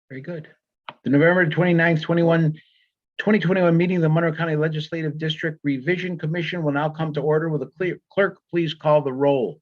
Very good. The November 29th, 2021 meeting of the Monroe County Legislative District Revision Commission will now come to order. Will the clerk please call the roll?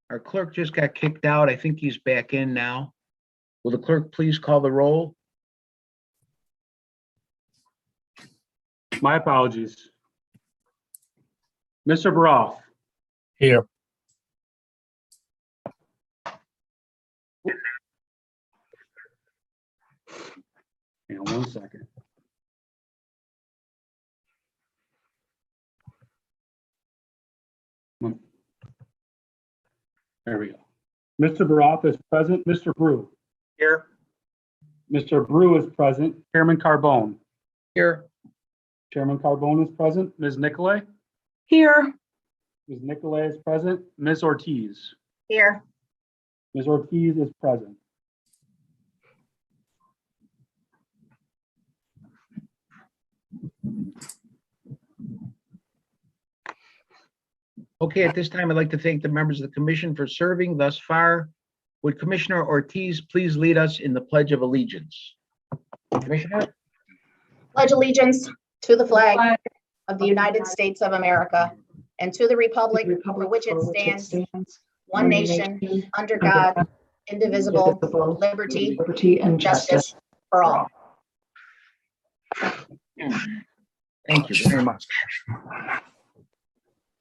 Our clerk just got kicked out. I think he's back in now. Will the clerk please call the roll? My apologies. Mr. Baroff. Here. Hang on 1 second. There we go. Mr. Baroff is present. Mr. Brew. Here. Mr. Brew is present. Chairman Carbone. Here. Chairman Carbone is present. Ms. Nicolay. Here. Ms. Nicolay is present. Ms. Ortiz. Here. Ms. Ortiz is present. Okay, at this time, I'd like to thank the members of the commission for serving thus far. Would Commissioner Ortiz please lead us in the Pledge of Allegiance? Commissioner? Pledge allegiance to the flag of the United States of America and to the republic for which it stands, one nation, under God, indivisible, liberty and justice for all. Thank you very much.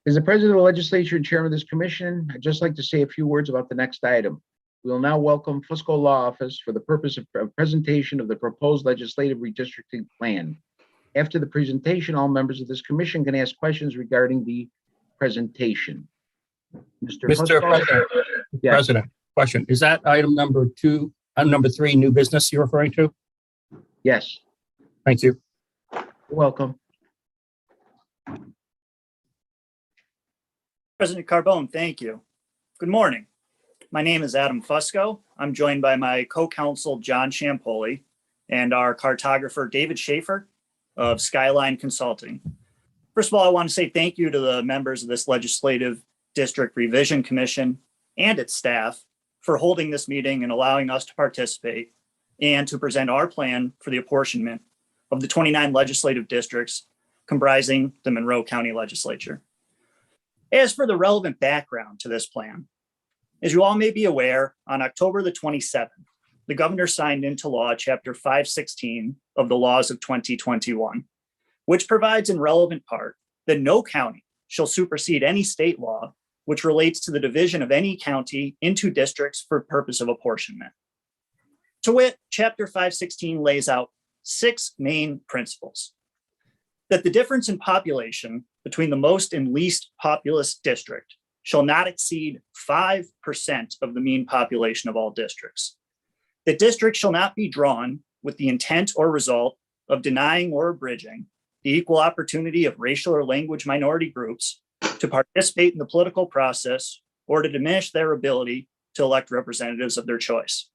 As the president of the legislature and chairman of this commission, I'd just like to say a few words about the next item. We will now welcome Fusco Law Office for the purpose of presentation of the proposed legislative redistricting plan. After the presentation, all members of this commission can ask questions regarding the presentation. Mr. Fusco? President, Yes. President, question. Is that item number 3, new business you're referring to? Yes, Thank you. you're welcome. President Carbone, thank you. Good morning. My name is Adam Fusco. I'm joined by my co-counsel, John Champoli, and our cartographer, David Schaefer of Skyline Consulting. First of all, I want to say thank you to the members of this Legislative District Revision Commission and its staff for holding this meeting and allowing us to participate and to present our plan for the apportionment of the 29 legislative districts comprising the Monroe County Legislature. As for the relevant background to this plan, as you all may be aware, on October the 27th, the governor signed into law Chapter 516 of the laws of 2021, which provides in relevant part that no county shall supersede any state law which relates to the division of any county into districts for purpose of apportionment. To wit, Chapter 516 lays out 6 main principles: that the difference in population between the most and least populous district shall not exceed 5% of the mean population of all districts. The district shall not be drawn with the intent or result of denying or abridging the equal opportunity of racial or language minority groups to participate in the political process or to diminish their ability to elect representatives of their choice.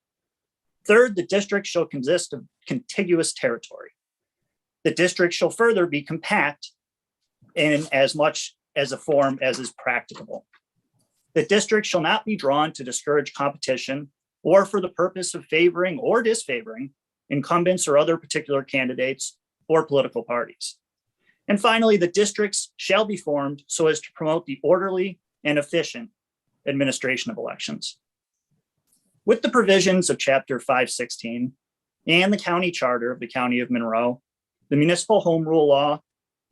Third, the district shall consist of contiguous territory. The district shall further be compact in as much as a form as is practicable. The district shall not be drawn to discourage competition or for the purpose of favoring or disfavoring incumbents or other particular candidates or political parties. And finally, the districts shall be formed so as to promote the orderly and efficient administration of elections. With the provisions of Chapter 516 and the county charter of the County of Monroe, the municipal home rule law,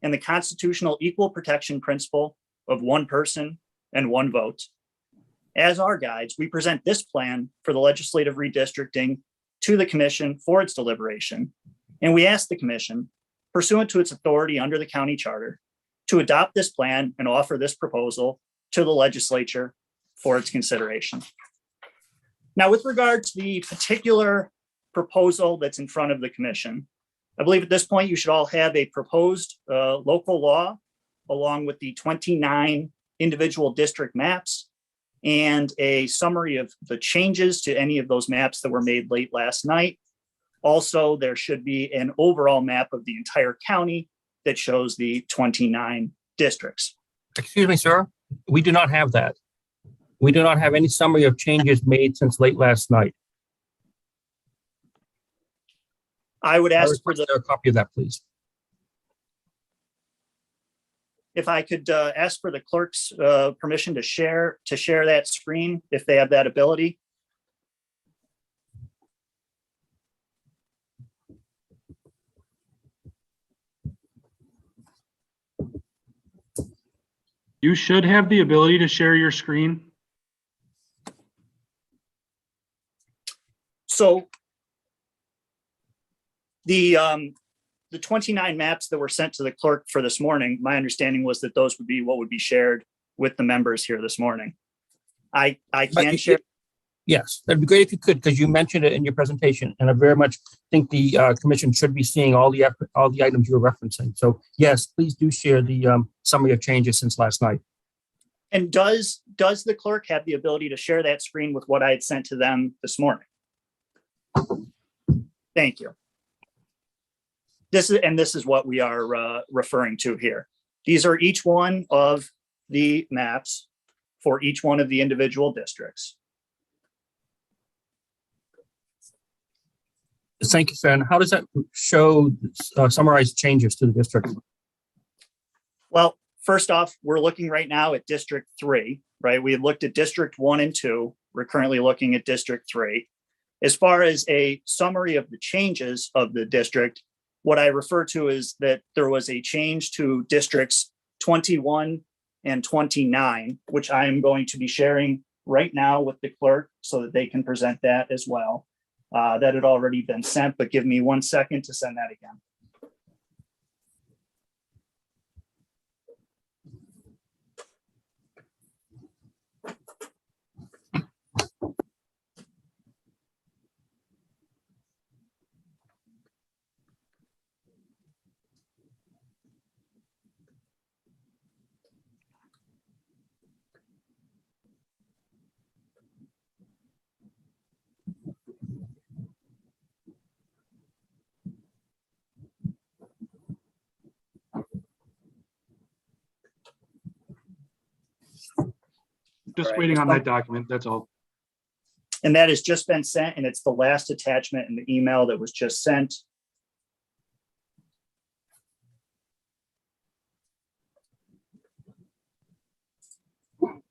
and the constitutional equal protection principle of one person and one vote, as our guides, we present this plan for the legislative redistricting to the commission for its deliberation. And we ask the commission, pursuant to its authority under the county charter, to adopt this plan and offer this proposal to the legislature for its consideration. Now, with regard to the particular proposal that's in front of the commission, I believe at this point you should all have a proposed local law along with the 29 individual district maps and a summary of the changes to any of those maps that were made late last night. Also, there should be an overall map of the entire county that shows the 29 districts. Excuse me, sir. We do not have that. We do not have any summary of changes made since late last night. I would I ask for request a copy of that, please. if I could ask for the clerk's permission to share that screen if they have that ability. You should have the ability to share your screen. So the 29 maps that were sent to the clerk for this morning, my understanding was that those would be what would be shared with the members here this morning. I can share. Yes, that'd be great if you could, because you mentioned it in your presentation, and I very much think the commission should be seeing all the items you're referencing. So yes, please do share the summary of changes since last night. And does the clerk have the ability to share that screen with what I had sent to them this morning? Thank you. This is what we are referring to here. These are each one of the maps for each one of the individual districts. Thank you, sir. And how does that show summarize changes to the district? Well, first off, we're looking right now at District 3, right? We had looked at District 1 and 2. We're currently looking at District 3. As far as a summary of the changes of the district, what I refer to is that there was a change to districts 21 and 29, which I am going to be sharing right now with the clerk so that they can present that as well. That had already been sent, but give me 1 second to send that again. Just Right. waiting on that document, that's all. And that has just been sent, and it's the last attachment in the email that was just sent. And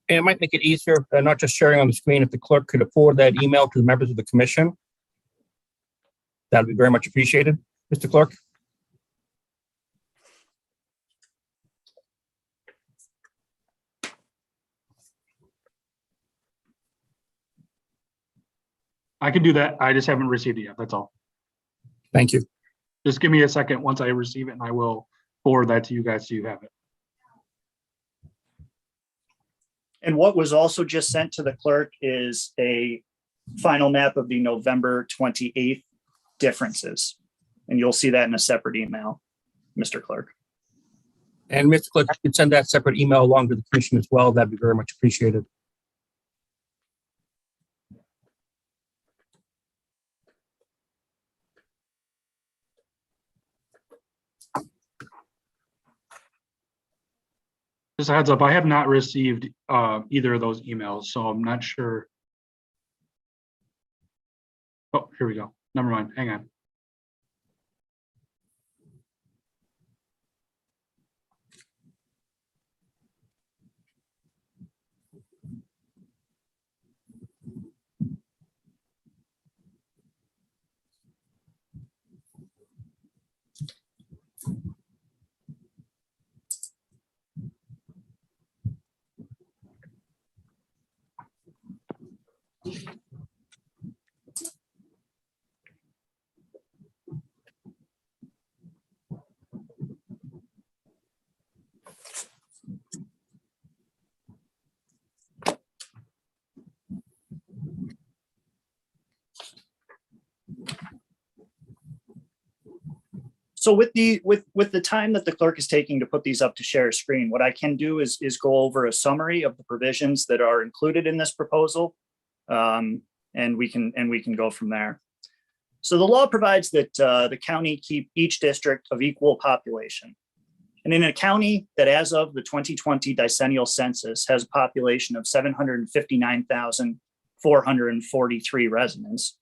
it might make it easier, not just sharing on the screen, if the clerk could forward that email to the members of the commission. That'd be very much appreciated, Mr. Clerk. I can do that. I just haven't received it yet. That's all. Thank you. Just give me a second. Once I receive it, and I will forward that to you guys so you have it. And what was also just sent to the clerk is a final map of the November 28th differences. And you'll see that in a separate email, Mr. Clerk. And Mr. Clerk, you could send that separate email along to the commission as well. That'd be very much appreciated. Just a heads up, I have not received either of those emails, so I'm not sure. Oh, here we go. Never mind. Hang on. So with the time that the clerk is taking to put these up to share a screen, what I can do is go over a summary of the provisions that are included in this proposal, and we can go from there. So the law provides that the county keep each district of equal population. And in a county that as of the 2020 decennial census has a population of 759,443 residents,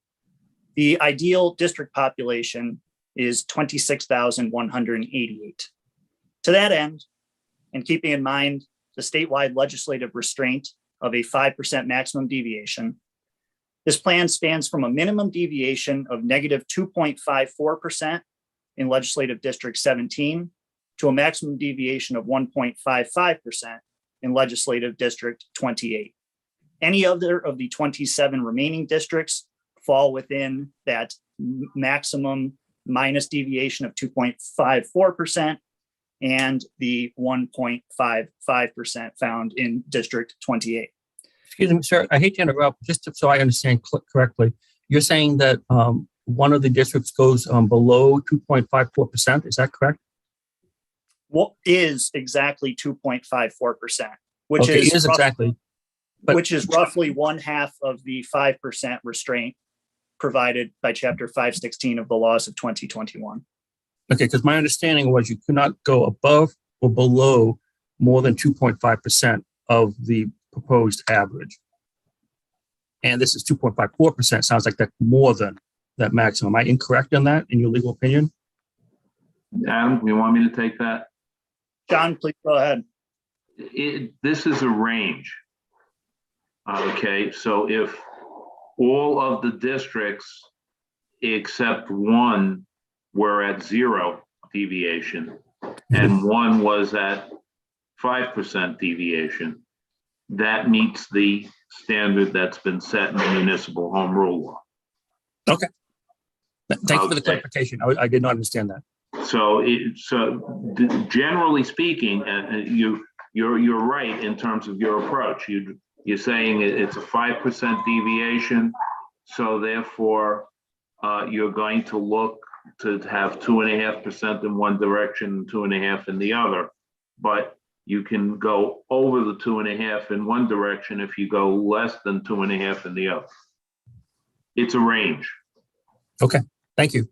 the ideal district population is 26,188. To that end, and keeping in mind the statewide legislative restraint of a 5% maximum deviation, this plan spans from a minimum deviation of negative 2.54% in legislative district 17 to a maximum deviation of 1.55% in legislative district 28. Any other of the 27 remaining districts fall within that maximum minus deviation of 2.54% and the 1.55% found in District 28. Excuse me, sir, I hate to interrupt, so I understand correctly. You're saying that one of the districts goes below 2.54%, is that correct? What is exactly 2.54%, which Okay, is roughly, exactly. which is roughly 1/2 of the 5% restraint provided by Chapter 516 of the laws of 2021. Okay, because my understanding was you could not go above or below more than 2.5% of the proposed average. And this is 2.54%. Sounds like that's more than that maximum. Am I incorrect on that in your legal opinion? Adam, you want me to take that? John, please go ahead. This is a range. Okay, so if all of the districts except one were at 0 deviation and one was at 5% deviation, that meets the standard that's been set in the municipal home rule law. Okay. Thank you for the Okay. clarification. I did not understand that. So, generally speaking, you're right in terms of your approach. You're saying it's a 5% deviation, so therefore you're going to look to have 2.5% in one direction and 2.5% in the other. But you can go over the 2.5% in one direction if you go less than 2.5% in the other. It's a range. Okay, thank you.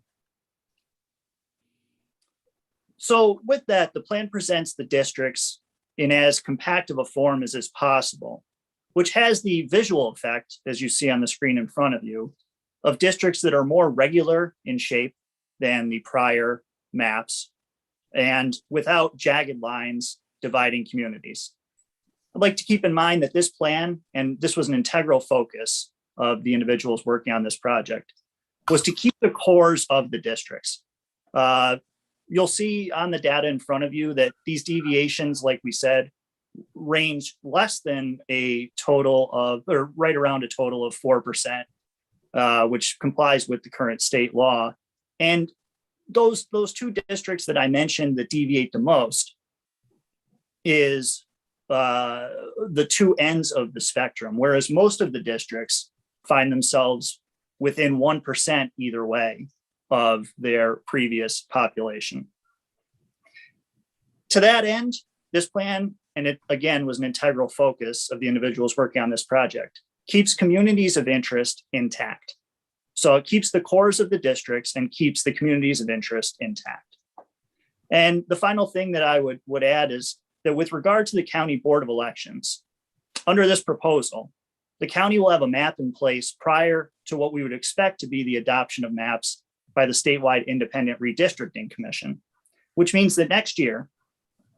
So with that, the plan presents the districts in as compact of a form as is possible, which has the visual effect, as you see on the screen in front of you, of districts that are more regular in shape than the prior maps and without jagged lines dividing communities. I'd like to keep in mind that this plan, and this was an integral focus of the individuals working on this project, was to keep the cores of the districts. You'll see on the data in front of you that these deviations, like we said, range less than a total of, or right around a total of 4%, which complies with the current state law. And those two districts that I mentioned that deviate the most is the two ends of the spectrum, whereas most of the districts find themselves within 1% either way of their previous population. To that end, this plan, and it again was an integral focus of the individuals working on this project, keeps communities of interest intact. So it keeps the cores of the districts and keeps the communities of interest intact. And the final thing that I would add is that with regard to the County Board of Elections, under this proposal, the county will have a map in place prior to what we would expect to be the adoption of maps by the statewide Independent Redistricting Commission, which means that next year,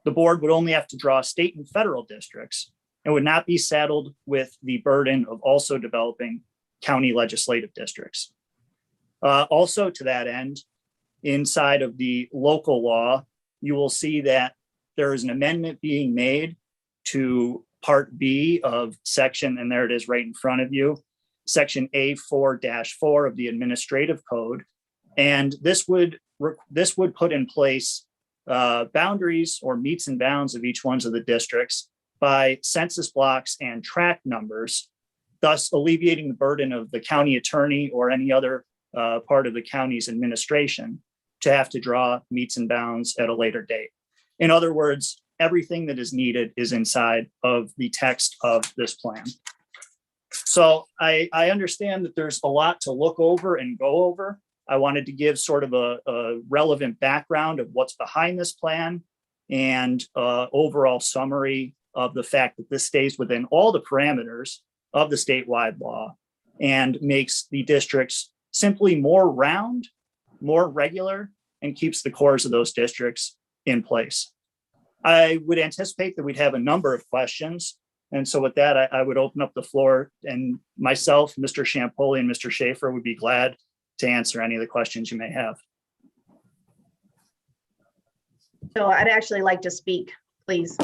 the board would only have to draw state and federal districts and would not be saddled with the burden of also developing county legislative districts. Also to that end, inside of the local law, you will see that there is an amendment being made to Part B of section, and there it is right in front of you, section A4-4 of the Administrative Code. And this would put in place boundaries or meets and bounds of each one of the districts by census blocks and tract numbers, thus alleviating the burden of the county attorney or any other part of the county's administration to have to draw meets and bounds at a later date. In other words, everything that is needed is inside of the text of this plan. So I understand that there's a lot to look over and go over. I wanted to give sort of a relevant background of what's behind this plan and overall summary of the fact that this stays within all the parameters of the statewide law and makes the districts simply more round, more regular, and keeps the cores of those districts in place. I would anticipate that we'd have a number of questions. And so with that, I would open up the floor, and myself, Mr. Ciampoli, and Mr. Schaefer would be glad to answer any of the questions you may have. So I'd actually like to speak, please.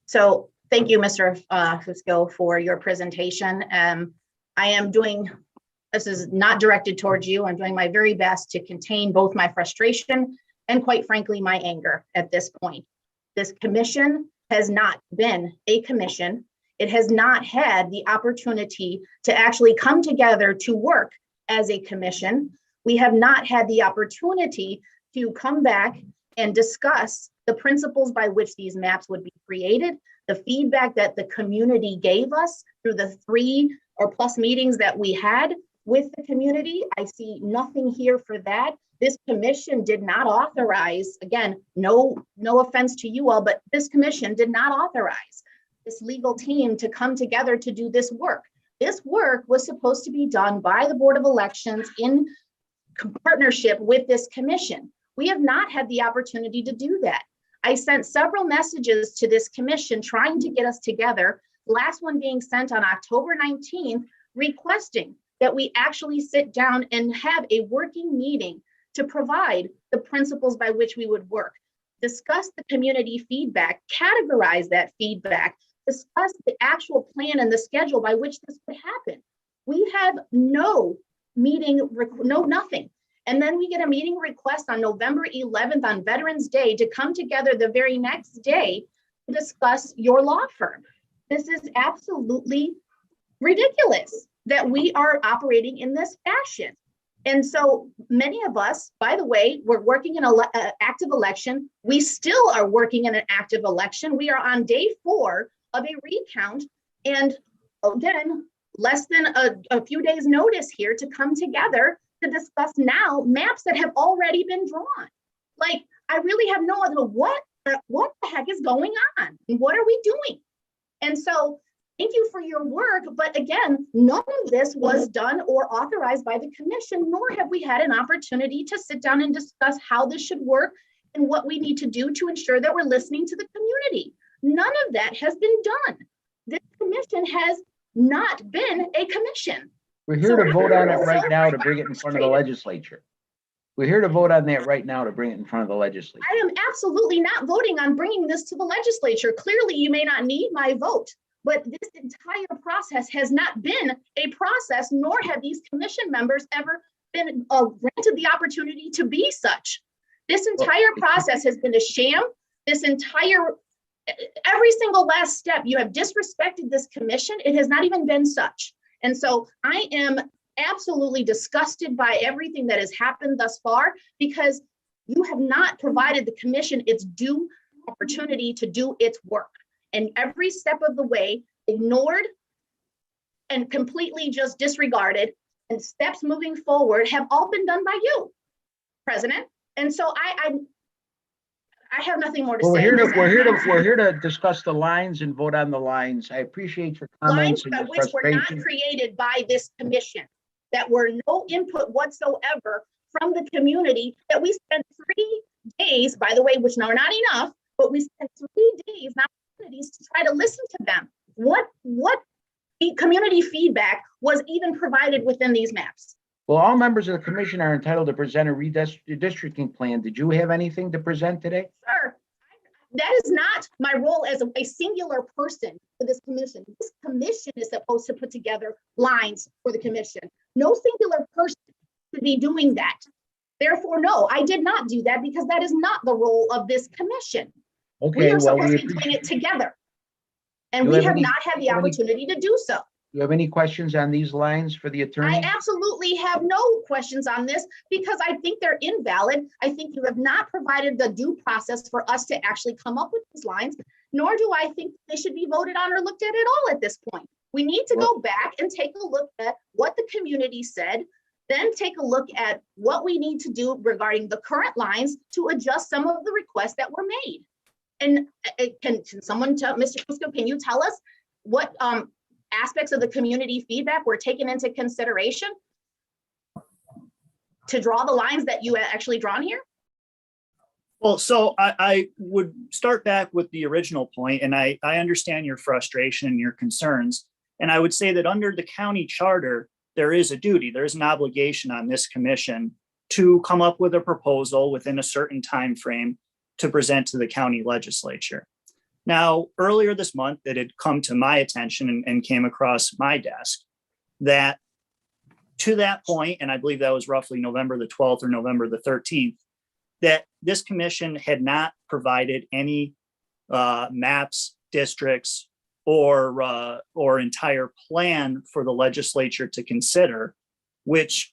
So thank you, Mr. Fusco, for your presentation. This is not directed towards you. I'm doing my very best to contain both my frustration and, quite frankly, my anger at this point. This commission has not been a commission. It has not had the opportunity to actually come together to work as a commission. We have not had the opportunity to come back and discuss the principles by which these maps would be created, the feedback that the community gave us through the 3 or plus meetings that we had with the community. I see nothing here for that. This commission did not authorize, again, no offense to you all, but this commission did not authorize this legal team to come together to do this work. This work was supposed to be done by the Board of Elections in partnership with this commission. We have not had the opportunity to do that. I sent several messages to this commission trying to get us together, last one being sent on October 19th, requesting that we actually sit down and have a working meeting to provide the principles by which we would work, discuss the community feedback, categorize that feedback, discuss the actual plan and the schedule by which this would happen. We have no meeting, nothing. And then we get a meeting request on November 11th on Veterans Day to come together the very next day to discuss your law firm. This is absolutely ridiculous that we are operating in this fashion. And so many of us, by the way, we're working in an active election. We still are working in an active election. We are on day 4 of a recount. And again, less than a few days notice here to come together to discuss now maps that have already been drawn. Like, I really have no idea what the heck is going on and what are we doing? And so thank you for your work, but again, none of this was done or authorized by the commission, nor have we had an opportunity to sit down and discuss how this should work and what we need to do to ensure that we're listening to the community. None of that has been done. This commission has not been a commission. We're here to vote on it right now to bring it in front of the legislature. We're here to vote on that right now to bring it in front of the legislature. I am absolutely not voting on bringing this to the legislature. Clearly, you may not need my vote, but this entire process has not been a process, nor have these commission members ever been granted the opportunity to be such. This entire process has been a sham. Every single last step, you have disrespected this commission. It has not even been such. And so I am absolutely disgusted by everything that has happened thus far, because you have not provided the commission its due opportunity to do its work. And every step of the way, ignored and completely just disregarded, and steps moving forward have all been done by you, President. And so I have nothing more to say. We're here to discuss the lines and vote on the lines. I appreciate your comments and your lines which were not created by this commission, that were no input whatsoever from the community, that we spent 3 days, by the way, which are not enough, but we spent 3 days, not opportunities, to try to listen to them. What community feedback was even provided within these maps? Well, all members of the commission are entitled to present a redistricting plan. Did you have anything to present today? Sir, that is not my role as a singular person for this commission. This commission is supposed to put together lines for the commission. No singular person should be doing that. Therefore, no, I did not do that, because that is not the role of this commission. Okay, We are well, supposed to be doing it together. And we have not had the opportunity to do so. you have any questions on these lines for the attorney? I absolutely have no questions on this because I think they're invalid. I think you have not provided the due process for us to actually come up with these lines, nor do I think they should be voted on or looked at all at this point. We need to go back and take a look at what the community said, then take a look at what we need to do regarding the current lines to adjust some of the requests that were made. And can someone tell, Mr. Fusco, can you tell us what aspects of the community feedback were taken into consideration to draw the lines that you had actually drawn here? Well, so I would start back with the original point, and I understand your frustration and your concerns. And I would say that under the county charter, there is a duty, there is an obligation on this commission to come up with a proposal within a certain time frame to present to the county legislature. Now, earlier this month, it had come to my attention and came across my desk that to that point, and I believe that was roughly November the 12th or November the 13th, that this commission had not provided any maps, districts, or entire plan for the legislature to consider, which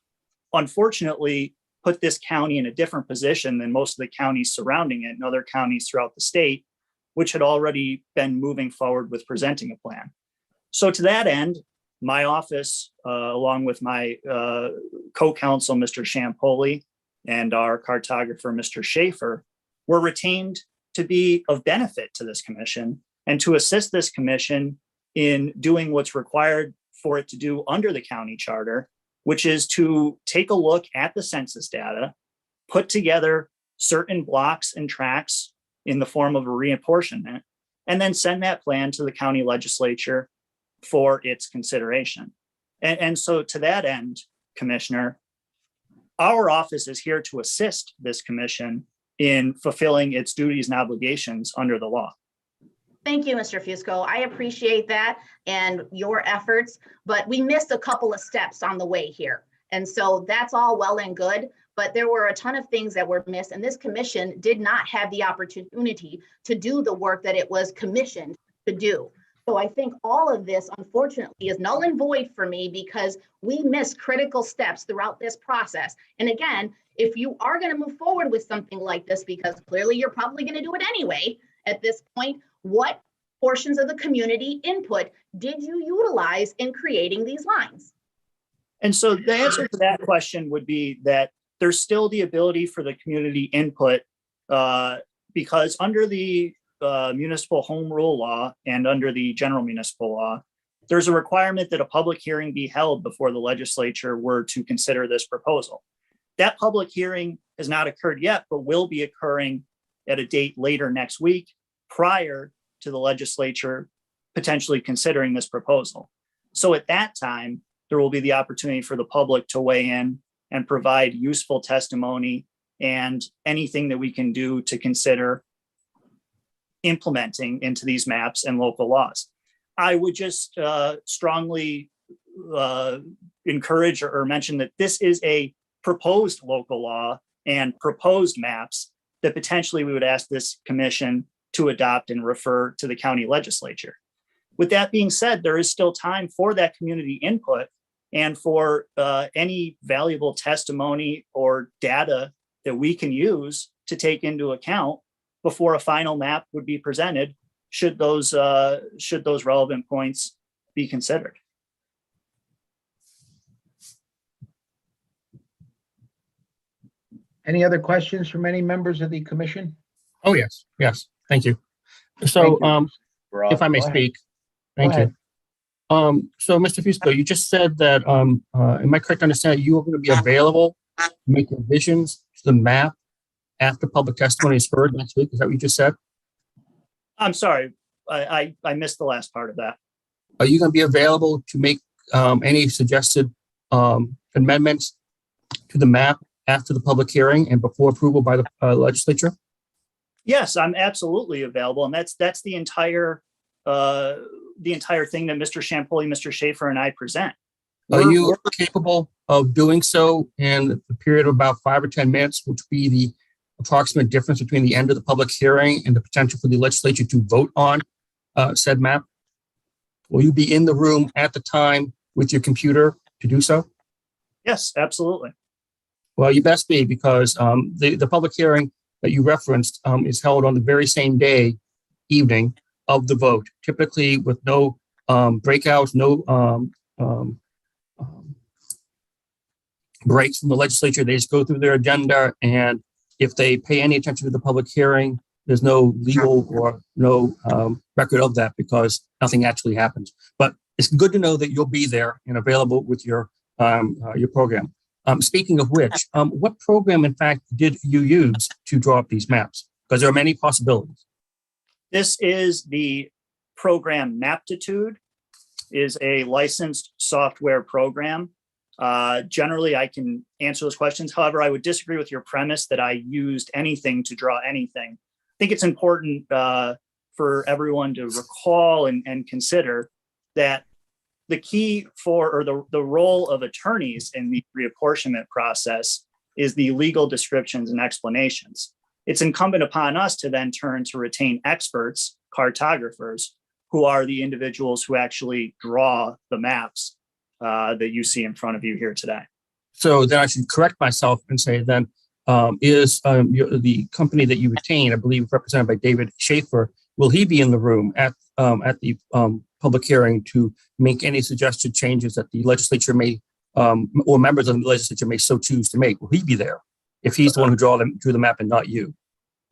unfortunately put this county in a different position than most of the counties surrounding it and other counties throughout the state, which had already been moving forward with presenting a plan. So to that end, my office, along with my co-counsel, Mr. Champoli, and our cartographer, Mr. Schaefer, were retained to be of benefit to this commission and to assist this commission in doing what's required for it to do under the county charter, which is to take a look at the census data, put together certain blocks and tracts in the form of a reapportionment, and then send that plan to the county legislature for its consideration. And so to that end, Commissioner, our office is here to assist this commission in fulfilling its duties and obligations under the law. Thank you, Mr. Fusco. I appreciate that and your efforts, but we missed a couple of steps on the way here. And so that's all well and good, but there were a ton of things that were missed, and this commission did not have the opportunity to do the work that it was commissioned to do. So I think all of this, unfortunately, is null and void for me because we missed critical steps throughout this process. And again, if you are going to move forward with something like this, because clearly you're probably going to do it anyway at this point, what portions of the community input did you utilize in creating these lines? And so the answer to that question would be that there's still the ability for the community input because under the municipal home rule law and under the general municipal law, there's a requirement that a public hearing be held before the legislature were to consider this proposal. That public hearing has not occurred yet, but will be occurring at a date later next week prior to the legislature potentially considering this proposal. So at that time, there will be the opportunity for the public to weigh in and provide useful testimony and anything that we can do to consider implementing into these maps and local laws. I would just strongly encourage or mention that this is a proposed local law and proposed maps that potentially we would ask this commission to adopt and refer to the county legislature. With that being said, there is still time for that community input and for any valuable testimony or data that we can use to take into account before a final map would be presented, should those relevant points be considered. Any other questions from any members of the commission? Oh, yes, yes, thank you. So, Thank you. if I may Go ahead. speak, thank Go you. ahead. So Mr. Fusco, you just said that, am I correct to understand you are going to be available to make revisions to the map after public testimony is heard next week? Is that what you just said? I'm sorry, I missed the last part of that. Are you going to be available to make any suggested amendments to the map after the public hearing and before approval by the legislature? Yes, I'm absolutely available, and that's the entire thing that Mr. Champoli, Mr. Schaefer, and I present. Are you capable of doing so in the period of about 5 or 10 minutes, which would be the approximate difference between the end of the public hearing and the potential for the legislature to vote on said map? Will you be in the room at the time with your computer to do so? Yes, absolutely. Well, you best be, because the public hearing that you referenced is held on the very same day, evening of the vote, typically with no breakouts, no breaks from the legislature. They just go through their agenda, and if they pay any attention to the public hearing, there's no legal or no record of that, because nothing actually happens. But it's good to know that you'll be there and available with your program. Speaking of which, what program, in fact, did you use to draw up these maps? Because there are many possibilities. This is the program Maptitude, is a licensed software program. Generally, I can answer those questions. However, I would disagree with your premise that I used anything to draw anything. I think it's important for everyone to recall and consider that the key for, or the role of attorneys in the reapportionment process is the legal descriptions and explanations. It's incumbent upon us to then turn to retain experts, cartographers, who are the individuals who actually draw the maps that you see in front of you here today. So then I should correct myself and say then, is the company that you retain, I believe represented by David Schaefer, will he be in the room at the public hearing to make any suggested changes that the legislature may, or members of the legislature may so choose to make? Will he be there if he's the one who drew the map and not you?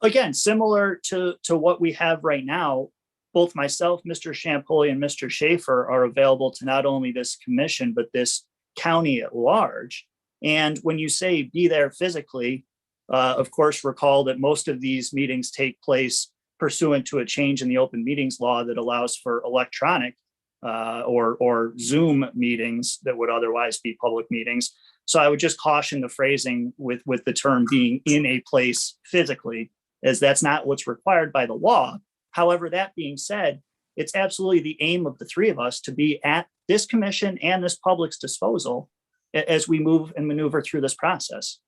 Again, similar to what we have right now, both myself, Mr. Champoli, and Mr. Schaefer are available to not only this commission, but this county at large. And when you say be there physically, of course, recall that most of these meetings take place pursuant to a change in the open meetings law that allows for electronic or Zoom meetings that would otherwise be public meetings. So I would just caution the phrasing with the term being in a place physically, as that's not what's required by the law. However, that being said, it's absolutely the aim of the three of us to be at this commission and this public's disposal as we move and maneuver through this process.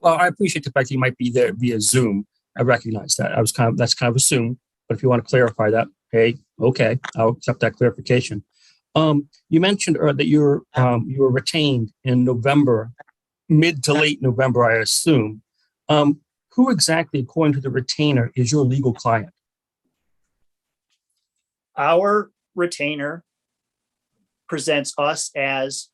Well, I appreciate the fact that you might be there via Zoom. I recognize that. That's kind of assumed, but if you want to clarify that, hey, okay, I'll accept that clarification. You mentioned that you were retained in November, mid to late November, I assume. Who exactly, according to the retainer, is your legal client? Our retainer presents us as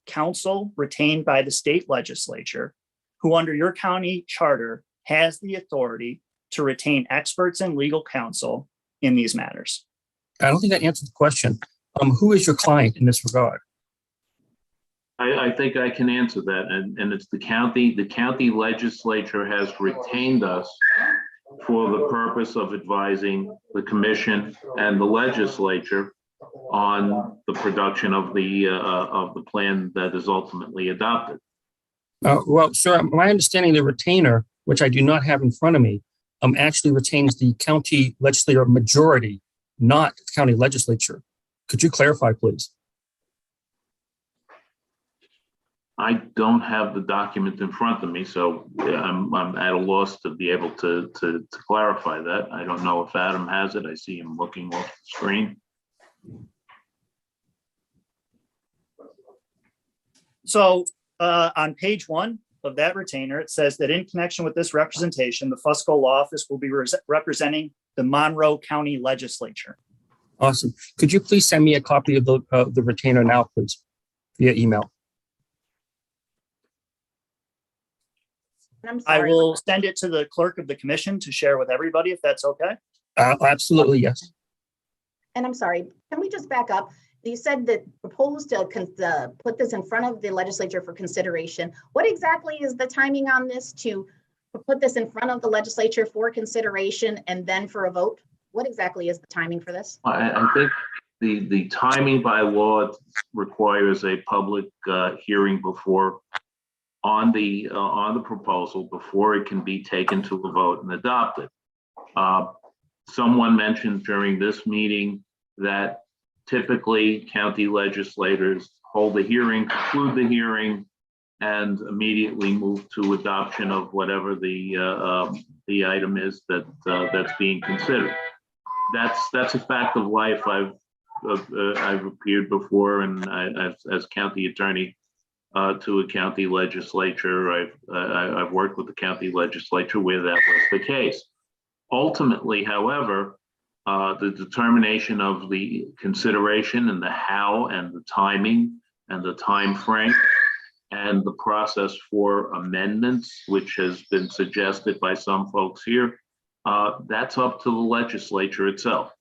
counsel retained by the state legislature, who under your county charter has the authority to retain experts and legal counsel in these matters. I don't think that answered the question. Who is your client in this regard? I think I can answer that, and it's the county. The county legislature has retained us for the purpose of advising the commission and the legislature on the production of the plan that is ultimately adopted. Well, sir, my understanding, the retainer, which I do not have in front of me, actually retains the county legislative majority, not the county legislature. Could you clarify, please? I don't have the document in front of me, so I'm at a loss to be able to clarify that. I don't know if Adam has it. I see him looking off the screen. So on page 1 of that retainer, it says that in connection with this representation, the Fusco Law Office will be representing the Monroe County Legislature. Awesome. Could you please send me a copy of the retainer now, please, via email? I'm I sorry. will send it to the clerk of the commission to share with everybody, if that's okay. Absolutely, yes. And I'm sorry, can we just back up? You said that proposed to put this in front of the legislature for consideration. What exactly is the timing on this to put this in front of the legislature for consideration and then for a vote? What exactly is the timing for this? I think the timing by law requires a public hearing on the proposal before it can be taken to a vote and adopted. Someone mentioned during this meeting that typically county legislators hold a hearing, conclude the hearing, and immediately move to adoption of whatever the item is that's being considered. That's a fact of life. I've I've appeared before, and as county attorney to a county legislature. I've worked with the county legislature where that was the case. Ultimately, however, the determination of the consideration and the how and the timing and the time frame and the process for amendments, which has been suggested by some folks here, that's up to the legislature itself.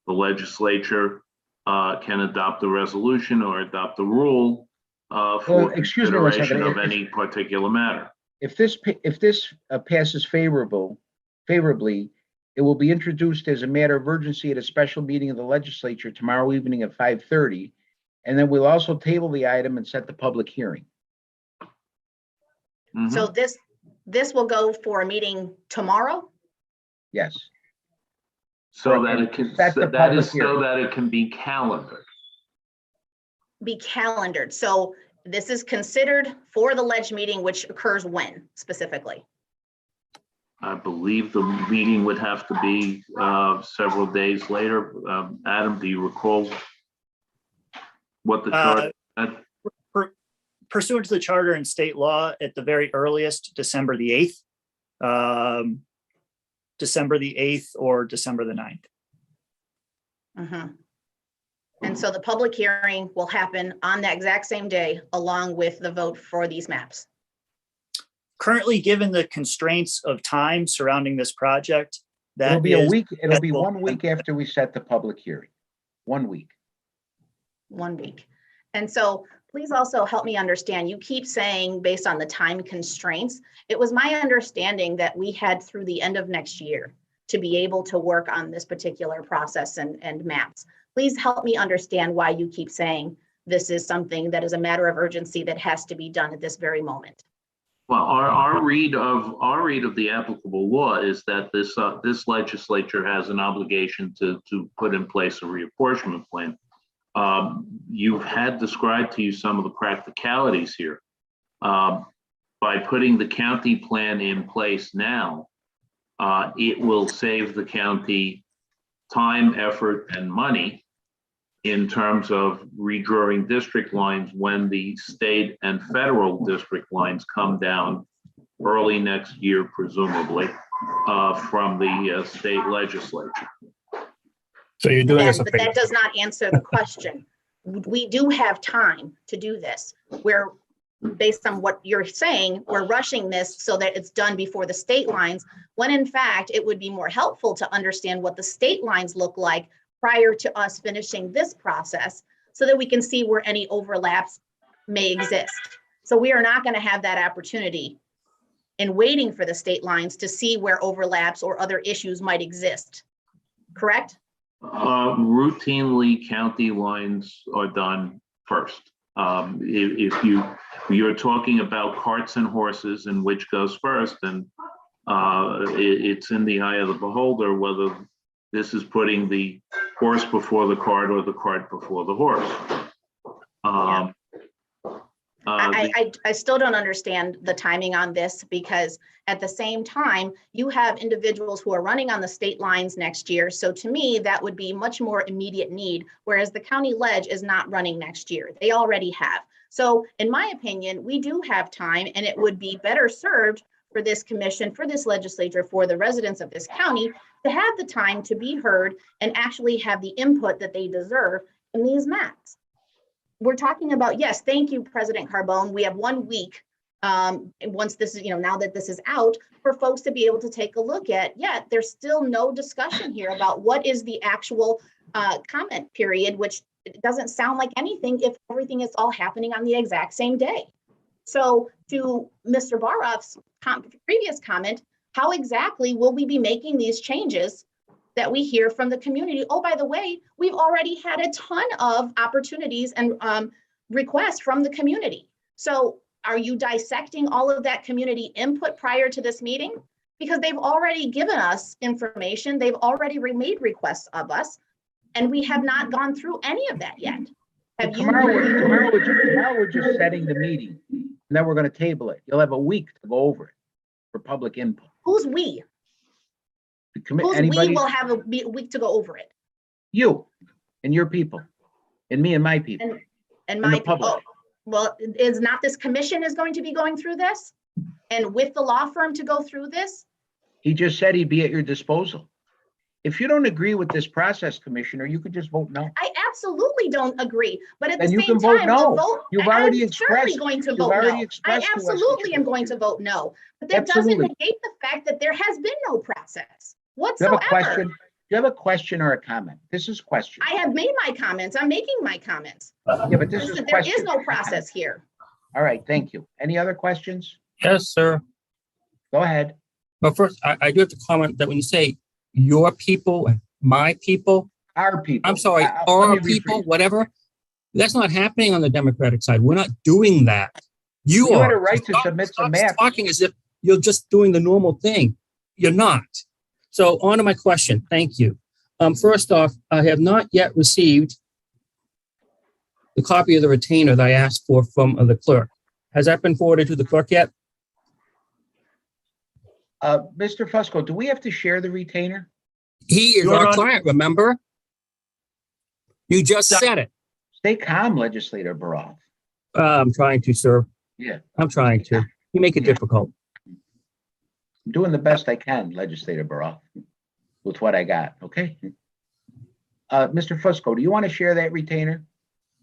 The legislature can adopt a resolution or adopt a rule for excuse me one consideration second. of any particular matter. If this passes favorably, it will be introduced as a matter of urgency at a special meeting of the legislature tomorrow evening at 5:30. And then we'll also table the item and set the public hearing. Mhm. So this will go for a meeting tomorrow? Yes. So that it can, Set the that is public hearing. so that it can be calendared. Be calendared. So this is considered for the ledge meeting, which occurs when specifically? I believe the meeting would have to be several days later. Adam, do you recall what the chart? Pursuant to the charter and state law, at the very earliest, December the 8th. December the 8th or December the 9th. Mhm. And so the public hearing will happen on that exact same day, along with the vote for these maps. Currently, given the constraints of time surrounding this project, It'll that be a is week. It'll be scheduled- 1 week after we set the public hearing. 1 week. 1 week. And so please also help me understand, you keep saying based on the time constraints, it was my understanding that we had through the end of next year to be able to work on this particular process and maps. Please help me understand why you keep saying this is something that is a matter of urgency that has to be done at this very moment. Well, our read of the applicable law is that this legislature has an obligation to put in place a reapportionment plan. You've had described to you some of the practicalities here. By putting the county plan in place now, it will save the county time, effort, and money in terms of redrawing district lines when the state and federal district lines come down early next year, presumably, from the state legislature. So you're doing us a But favor. that does not answer the question. We do have time to do this. We're, based on what you're saying, we're rushing this so that it's done before the state lines, when in fact, it would be more helpful to understand what the state lines look like prior to us finishing this process so that we can see where any overlaps may exist. So we are not going to have that opportunity in waiting for the state lines to see where overlaps or other issues might exist. Correct? Routinely, county lines are done first. If you're talking about carts and horses and which goes first, and it's in the eye of the beholder whether this is putting the horse before the cart or the cart before the horse. I still don't understand the timing on this, because at the same time, you have individuals who are running on the state lines next year. So to me, that would be much more immediate need, whereas the county ledge is not running next year. They already have. So in my opinion, we do have time, and it would be better served for this commission, for this legislature, for the residents of this county to have the time to be heard and actually have the input that they deserve in these maps. We're talking about, yes, thank you, President Carbone. We have 1 week once this is, now that this is out, for folks to be able to take a look at. Yet there's still no discussion here about what is the actual comment period, which doesn't sound like anything if everything is all happening on the exact same day. So to Mr. Baroff's previous comment, how exactly will we be making these changes that we hear from the community? Oh, by the way, we've already had a ton of opportunities and requests from the community. So are you dissecting all of that community input prior to this meeting? Because they've already given us information. They've already made requests of us, and we have not gone through any of that yet. Have you? Tomorrow we're just setting the meeting, and then we're going to table it. You'll have a week to go over it for public input. Who's we? Who's Anybody? we will have a week to go over it? You. and your people, and me and my people. And And my the public. people, well, is not this commission is going to be going through this? And with the law firm to go through this? He just said he'd be at your disposal. If you don't agree with this process, Commissioner, you could just vote no. I absolutely don't agree, but at the Then you same can vote time, no. to vote. You've I'm already certainly expressed- going to you've vote already no. I expressed to us that absolutely you- am going to vote no, but that doesn't Absolutely. negate the fact that there has been no process Do you have a question? whatsoever. Do you have a question or a comment? This is question. I have made my comments. I'm making my comments. Yeah, but this is There is question. no process here. All right, thank you. Any other questions? Yes, sir. Go ahead. But first, I do have to comment that when you say your people and my people, Our people. I'm sorry, Let our me people, rephrase. whatever, that's not happening on the Democratic side. We're not doing that. You You are. had a right to Stop- submit some stop maps. Talking as if you're just doing the normal thing. You're not. So on to my question. Thank you. First off, I have not yet received the copy of the retainer that I asked for from the clerk. Has that been forwarded to the clerk yet? Mr. Fusco, do we have to share the retainer? He is You're our on- client, remember? You just said it. Stay calm, legislator Baroff. I'm trying to, sir. Yeah. I'm trying to. You make it difficult. I'm doing the best I can, legislator Baroff, with what I got, okay? Mr. Fusco, do you want to share that retainer?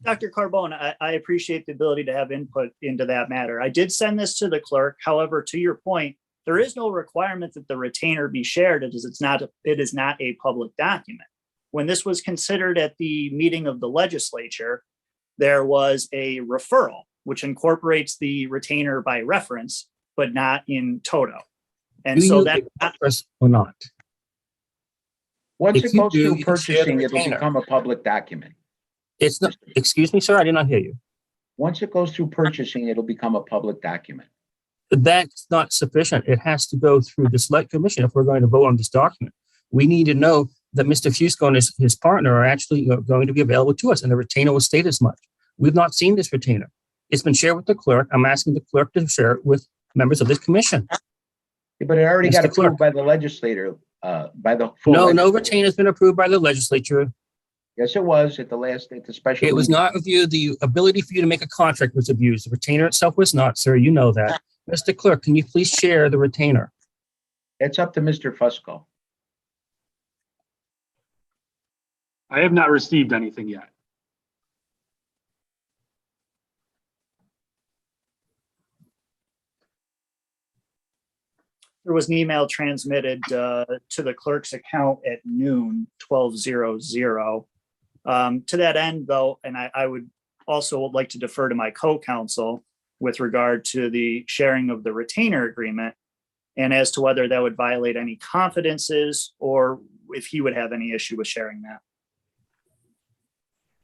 Dr. Carbone, I appreciate the ability to have input into that matter. I did send this to the clerk. However, to your point, there is no requirement that the retainer be shared. It is not a public document. When this was considered at the meeting of the legislature, there was a referral, which incorporates the retainer by reference, but not in toto. And Do so you that, express or not? Once If it you goes do, through you can share the purchasing, it'll retainer. become a public document. It's not, excuse me, sir, I did not hear you. Once it goes through purchasing, it'll become a public document. That's not sufficient. It has to go through the select commission if we're going to vote on this document. We need to know that Mr. Fusco and his partner are actually going to be available to us, and the retainer will state as much. We've not seen this retainer. It's been shared with the clerk. I'm asking the clerk to share it with members of this commission. Yeah, but it already got Mr. Clerk. approved by the legislator, by the full. No legislature. retainer has been approved by the legislature. Yes, it was at the special. It was meeting. not reviewed. The ability for you to make a contract was abused. The retainer itself was not, sir. You know that. Mr. Clerk, can you please share the retainer? It's up to Mr. Fusco. I have not received anything yet. there was an email transmitted to the clerk's account at noon, 12:00. To that end, though, and I would also like to defer to my co-counsel with regard to the sharing of the retainer agreement and as to whether that would violate any confidences or if he would have any issue with sharing that.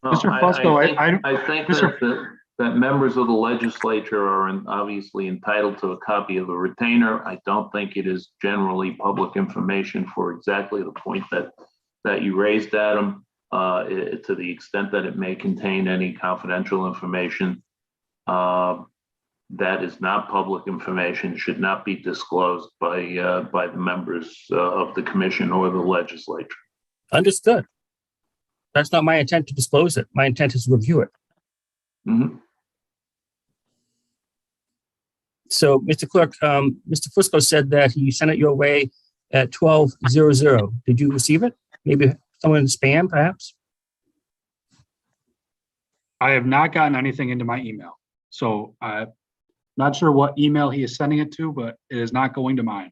Well, Mr. Fusco, I think Mr. that members of the legislature are obviously entitled to a copy of the retainer. I don't think it is generally public information for exactly the point that you raised, Adam, to the extent that it may contain any confidential information. That is not public information, should not be disclosed by the members of the commission or the legislature. Understood. That's not my intent to disclose it. My intent is to review it. Mhm. So, Mr. Clerk, Mr. Fusco said that he sent it your way at 12:00. Did you receive it? Maybe someone in spam, perhaps? I have not gotten anything into my email. So I'm not sure what email he is sending it to, but it is not going to mine.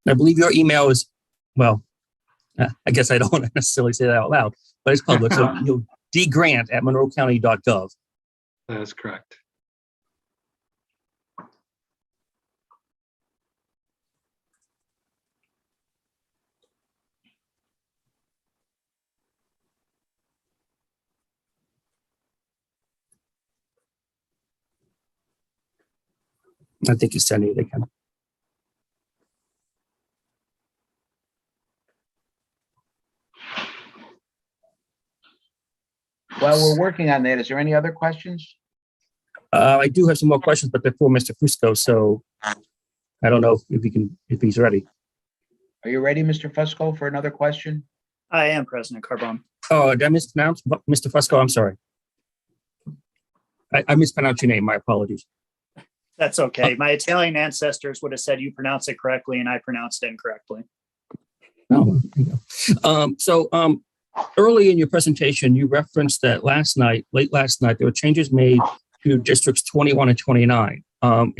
I believe your email is, well, I guess I don't want to necessarily say that out loud, but it's public. So you'll dgrant@monroecounty.gov. That is correct. I think he's sending it again. While we're working on that, is there any other questions? I do have some more questions, but they're for Mr. Fusco, so I don't know if he's ready. Are you ready, Mr. Fusco, for another question? I am President Carbone. Oh, did I mispronounce? Mr. Fusco, I'm sorry. I mispronounced your name. My apologies. That's okay. My Italian ancestors would have said you pronounce it correctly, and I pronounced it incorrectly. Oh, there you go. Early in your presentation, you referenced that late last night, there were changes made to districts 21 and 29. I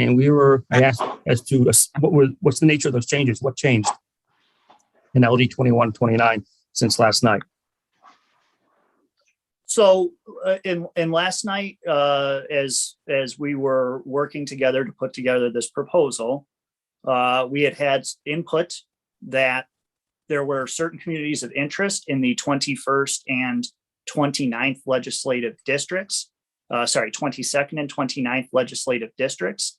asked as to what's the nature of those changes? What changed in LD 21, 29 since last night? So in last night, as we were working together to put together this proposal, we had input that there were certain communities of interest in the 21st and 29th legislative districts, 22nd and 29th legislative districts,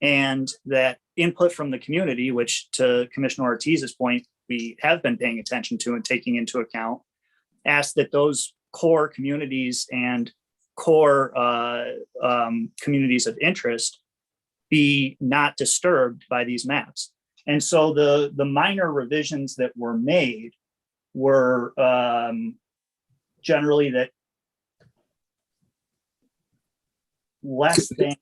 and that input from the community, which to Commissioner Ortiz's point, we have been paying attention to and taking into account, asked that those core communities and core communities of interest be not disturbed by these maps. And so the minor revisions that were made were generally that less than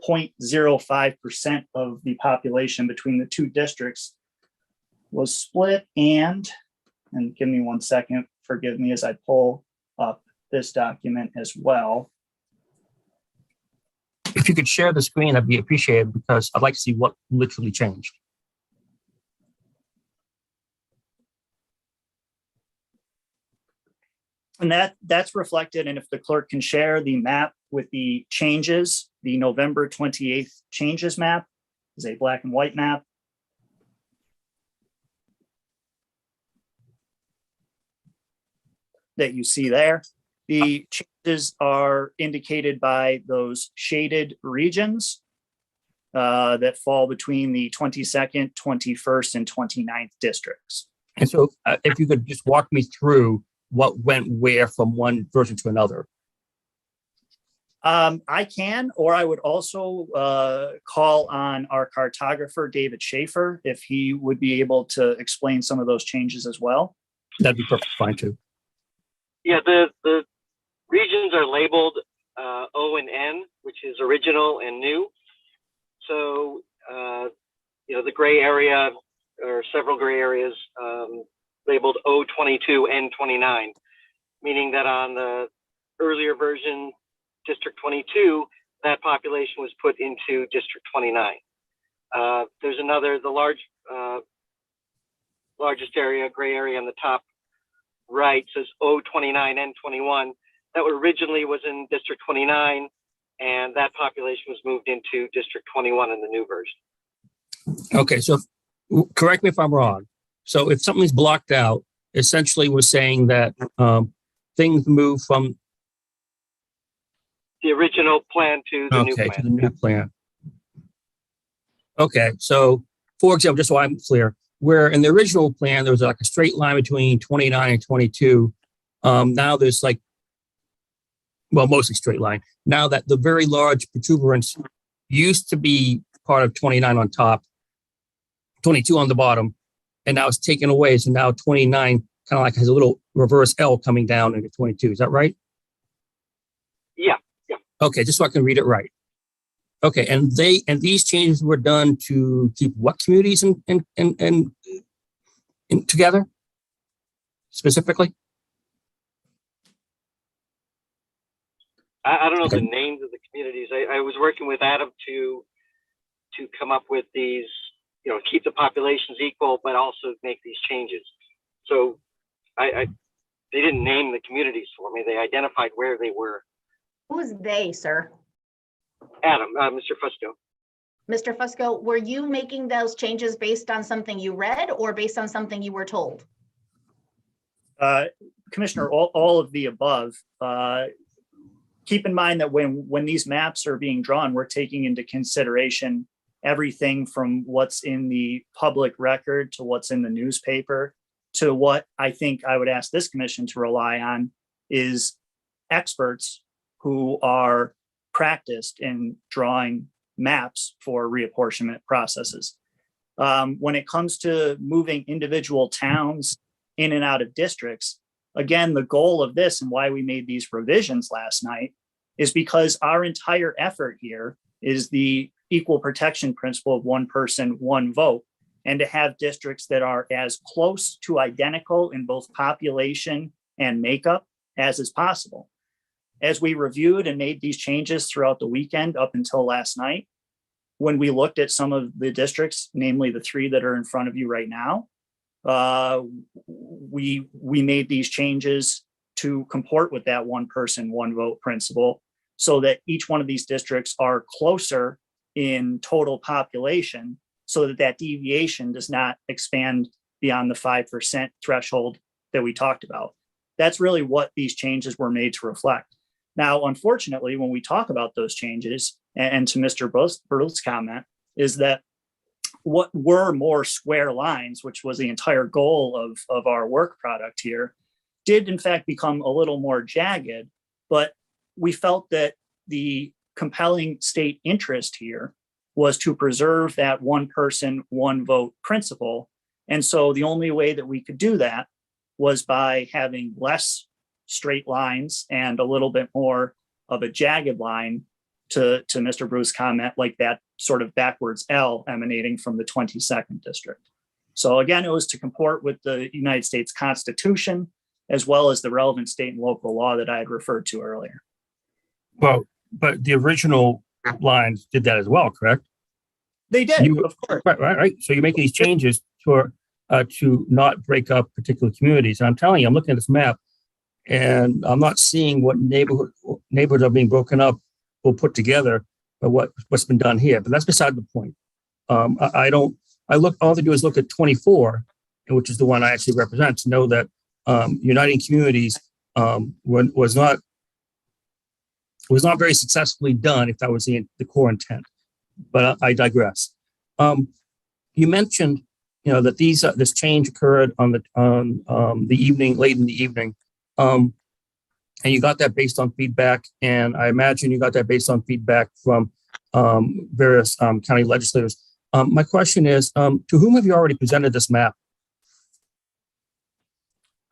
0.05% of the population between the two districts was split, and give me 1 second, forgive me as I pull up this document as well. If you could share the screen, I'd be appreciated because I'd like to see what literally changed. And that's reflected, and if the clerk can share the map with the changes, the November 28th changes map is a black and white map. That you see there. The changes are indicated by those shaded regions that fall between the 22nd, 21st, and 29th districts. And so if you could just walk me through what went where from one version to another. I can, or I would also call on our cartographer, David Schaefer, if he would be able to explain some of those changes as well. That'd be perfectly fine too. Yeah, the regions are labeled O and N, which is original and new. So, the gray area, or several gray areas labeled O22, N29, meaning that on the earlier version, District 22, that population was put into District 29. There's the largest area, gray area on the top right says O29, N21. That originally was in District 29, and that population was moved into District 21 in the new version. Okay, so correct me if I'm wrong. So if something's blocked out, essentially we're saying that things move from the original plan to the new plan. To the new plan. Okay, so for example, just so I'm clear, where in the original plan there was like a straight line between 29 and 22, now there's mostly straight line. Now that the very large protuberance used to be part of 29 on top, 22 on the bottom, and now it's taken away. So now 29 kind of like has a little reverse L coming down into 22. Is that right? Yeah. Okay, just so I can read it right. Okay, and these changes were done to keep what communities in together specifically? I don't know the names of the communities. I was working with Adam to come up with these, keep the populations equal, but also make these changes. So they didn't name the communities for me. They identified where they were. Who is they, sir? Adam, Mr. Fusco. Mr. Fusco, were you making those changes based on something you read or based on something you were told? Commissioner, all of the above. Keep in mind that when these maps are being drawn, we're taking into consideration everything from what's in the public record to what's in the newspaper to what I think I would ask this commission to rely on is experts who are practiced in drawing maps for reapportionment processes. When it comes to moving individual towns in and out of districts, again, the goal of this and why we made these revisions last night is because our entire effort here is the equal protection principle of one person, one vote, and to have districts that are as close to identical in both population and makeup as is possible. As we reviewed and made these changes throughout the weekend up until last night, when we looked at some of the districts, namely the 3 that are in front of you right now, we made these changes to comport with that one person, one vote principle, so that each one of these districts are closer in total population, so that that deviation does not expand beyond the 5% threshold that we talked about. That's really what these changes were made to reflect. Now, unfortunately, when we talk about those changes, and to Mr. Berthelt's comment, is that what were more square lines, which was the entire goal of our work product here, did in fact become a little more jagged, but we felt that the compelling state interest here was to preserve that one person, one vote principle. And so the only way that we could do that was by having less straight lines and a little bit more of a jagged line, to Mr. Bruce's comment, like that sort of backwards L emanating from the 22nd district. So again, it was to comport with the United States Constitution, as well as the relevant state and local law that I had referred to earlier. Well, but the original lines did that as well, correct? They did, of course. Right. So you're making these changes to not break up particular communities. And I'm telling you, I'm looking at this map, and I'm not seeing what neighborhoods are being broken up or put together, or what's been done here. But that's beside the point. All I have to do is look at 24, which is the one I actually represent, to know that uniting communities was not very successfully done, if that was the core intent. But I digress. You mentioned, that this change occurred on the evening, late in the evening, and you got that based on feedback. And I imagine you got that based on feedback from various county legislators. My question is, to whom have you already presented this map?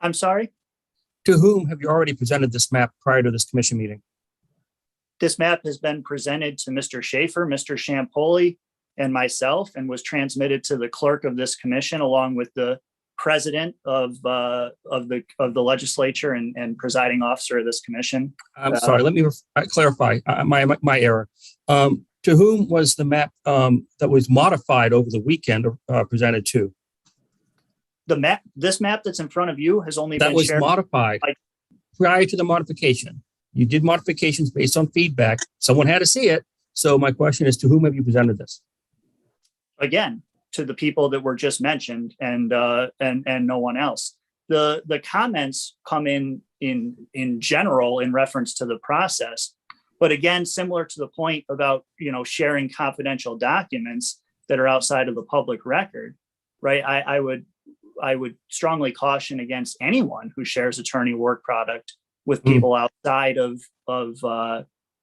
I'm sorry? To whom have you already presented this map prior to this commission meeting? This map has been presented to Mr. Schaefer, Mr. Champoli, and myself, and was transmitted to the clerk of this commission, along with the president of the legislature and presiding officer of this commission. I'm sorry. Let me clarify my error. To whom was the map that was modified over the weekend presented to? This map that's in front of you has only been shared. That was modified prior to the modification. You did modifications based on feedback. Someone had to see it. So my question is, to whom have you presented this? Again, to the people that were just mentioned, and no one else. The comments come in general in reference to the process, but again, similar to the point about sharing confidential documents that are outside of the public record, right? I would strongly caution against anyone who shares attorney work product with people outside of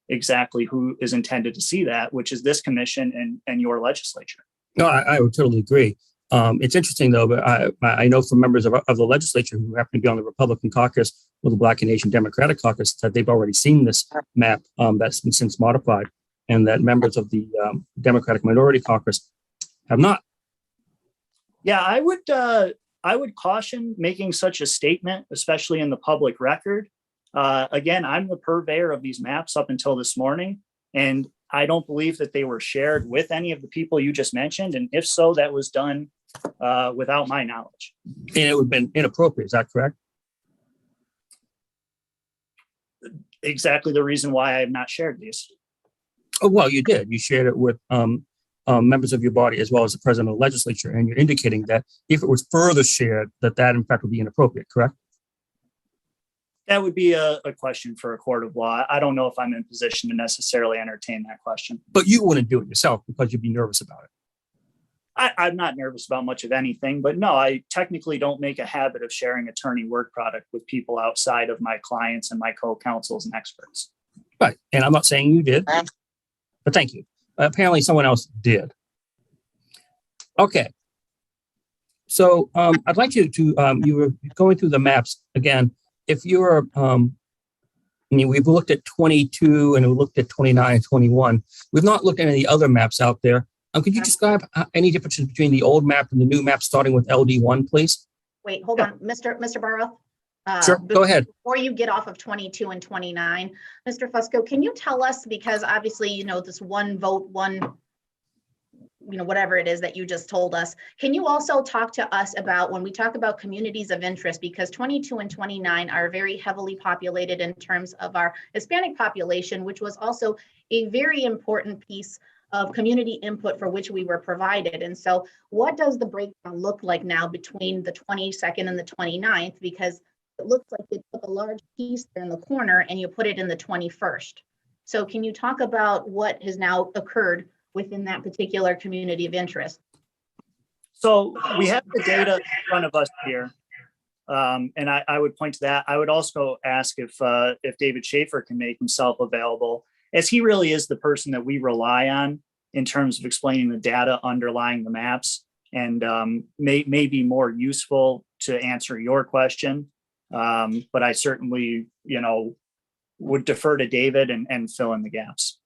exactly who is intended to see that, which is this commission and your legislature. No, I would totally agree. It's interesting, though, but I know from members of the legislature who happen to be on the Republican caucus or the Black and Asian Democratic caucus that they've already seen this map that's been since modified, and that members of the Democratic minority caucus have not. Yeah, I would caution making such a statement, especially in the public record. Again, I'm the purveyor of these maps up until this morning, and I don't believe that they were shared with any of the people you just mentioned. And if so, that was done without my knowledge. And it would have been inappropriate. Is that correct? Exactly the reason why I have not shared these. Oh, well, you did. You shared it with members of your body as well as the president of the legislature. And you're indicating that if it was further shared, that in fact would be inappropriate, correct? That would be a question for a court of law. I don't know if I'm in position to necessarily entertain that question. But you wouldn't do it yourself because you'd be nervous about it. I'm not nervous about much of anything, but no, I technically don't make a habit of sharing attorney work product with people outside of my clients and my co-counsels and experts. Right. And I'm not saying you did, but thank you. Apparently someone else did. Okay. So I'd like you to, you were going through the maps again. if you're, I mean, we've looked at 22 and we looked at 29 and 21. We've not looked at any other maps out there. Could you describe any differences between the old map and the new map, starting with LD1, please? Wait, hold on, Mr. Burrow. Sure, go ahead. Before you get off of 22 and 29, Mr. Fusco, can you tell us, because obviously, you know, this one vote, one, you know, whatever it is that you just told us, can you also talk to us about when we talk about communities of interest, because 22 and 29 are very heavily populated in terms of our Hispanic population, which was also a very important piece of community input for which we were provided. And so what does the breakdown look like now between the 22nd and the 29th? Because it looks like you took a large piece there in the corner and you put it in the 21st. So can you talk about what has now occurred within that particular community of interest? So we have the data in front of us here. And I would point to that. I would also ask if David Schaefer can make himself available, as he really is the person that we rely on in terms of explaining the data underlying the maps, and may be more useful to answer your question. But I certainly, you know, would defer to David and fill in the gaps.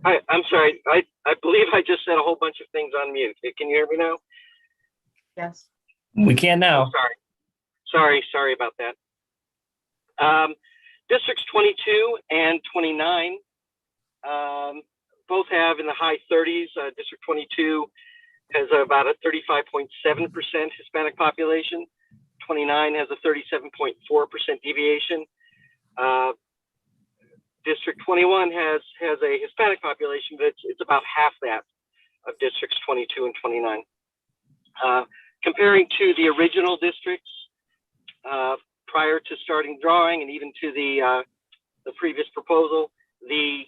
Hi, I'm sorry. I believe I just said a whole bunch of things on mute. Can you hear me now? Yes. We can now. Sorry about that. Districts 22 and 29 both have in the high 30s. District 22 has about a 35.7% Hispanic population. 29 has a 37.4% deviation. District 21 has a Hispanic population, but it's about half that of districts 22 and 29. Comparing to the original districts prior to starting drawing, and even to the previous proposal, the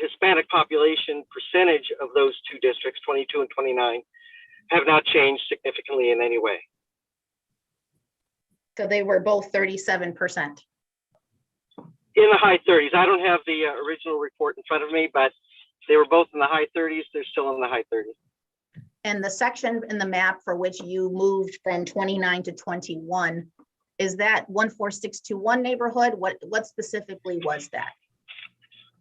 Hispanic population percentage of those two districts, 22 and 29, have not changed significantly in any way. So they were both 37%. In the high 30s. I don't have the original report in front of me, but they were both in the high 30s. They're still in the high 30s. And the section in the map for which you moved from 29 to 21, is that 14621 neighborhood? What specifically was that?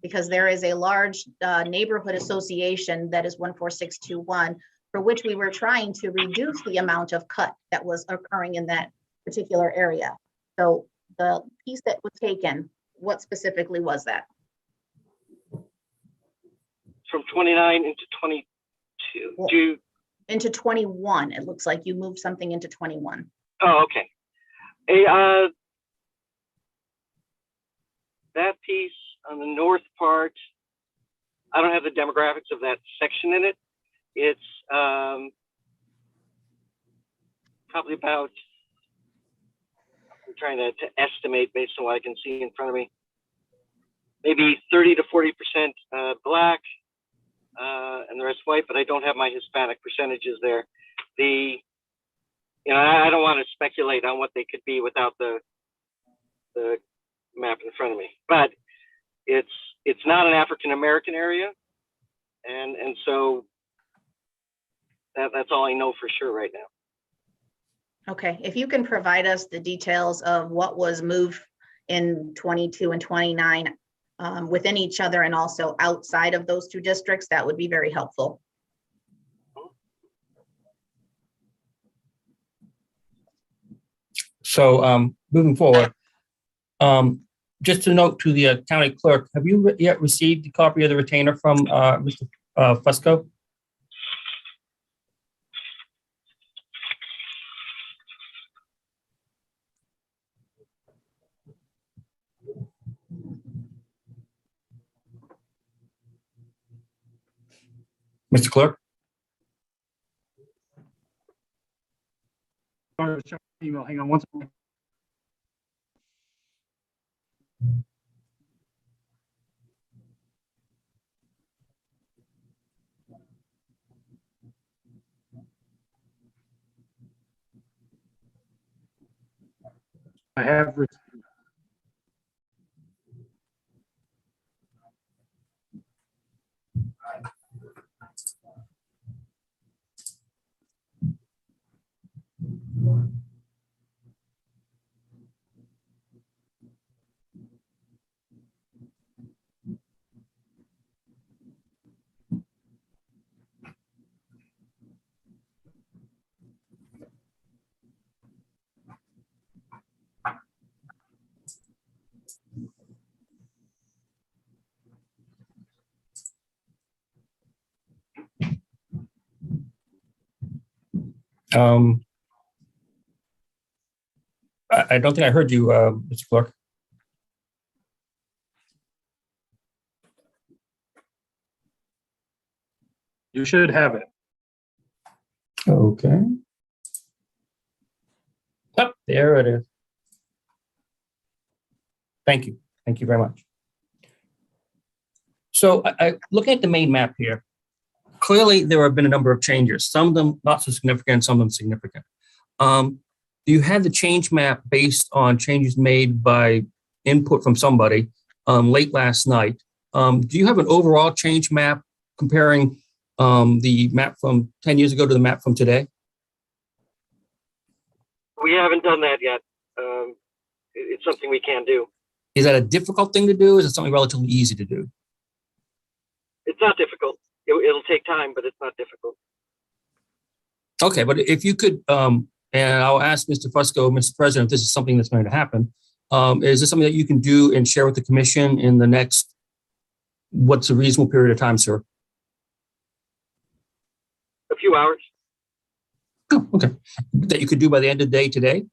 Because there is a large neighborhood association that is 14621, for which we were trying to reduce the amount of cut that was occurring in that particular area. So the piece that was taken, what specifically was that? From 29 into 22. Well, into 21. It looks like you moved something into 21. Oh, okay. That piece on the north part, I don't have the demographics of that section in it. It's probably about, I'm trying to estimate based on what I can see in front of me, maybe 30 to 40% black and the rest white, but I don't have my Hispanic percentages there. I don't want to speculate on what they could be without the map in front of me, but it's it's not an African-American area. And so that's all I know for sure right now. Okay, if you can provide us the details of what was moved in 22 and 29 within each other and also outside of those two districts, that would be very helpful. So moving forward, just to note to the county clerk, have you yet received a copy of the retainer from Mr. Fusco? Mr. Clerk? Sorry, check my email. Hang on one second. I have received. I don't think I heard you, Mr. Clerk. You should have it. Okay. Oh, there it is. Thank you. Thank you very much. So looking at the main map here, clearly there have been a number of changes, some of them not so significant, some of them significant. Do you have the change map based on changes made by input from somebody late last night? Do you have an overall change map comparing the map from 10 years ago to the map from today? We haven't done that yet. It's something we can do. Is that a difficult thing to do? Is it something relatively easy to do? It's not difficult. It'll take time, but it's not difficult. Okay, but if you could, and I'll ask Mr. Fusco, Mr. President, if this is something that's going to happen, is this something that you can do and share with the commission in the next, what's a reasonable period of time, sir? A few hours. Oh, okay. That you could do by the end of the day today?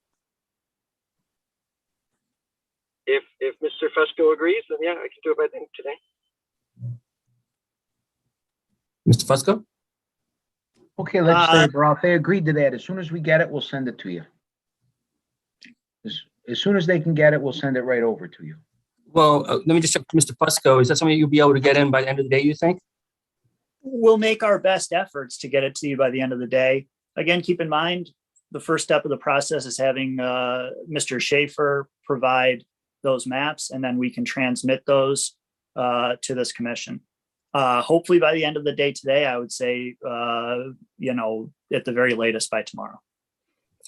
If Mr. Fusco agrees, then yeah, I can do it by the end of today. Mr. Fusco? Okay, Legislator Brown, if they agreed to that, as soon as we get it, we'll send it to you. As soon as they can get it, we'll send it right over to you. Well, let me just check with Mr. Fusco. Is that something you'll be able to get in by the end of the day, you think? We'll make our best efforts to get it to you by the end of the day. Again, keep in mind, the first step of the process is having Mr. Schaefer provide those maps, and then we can transmit those to this commission. Hopefully by the end of the day today, I would say, at the very latest by tomorrow.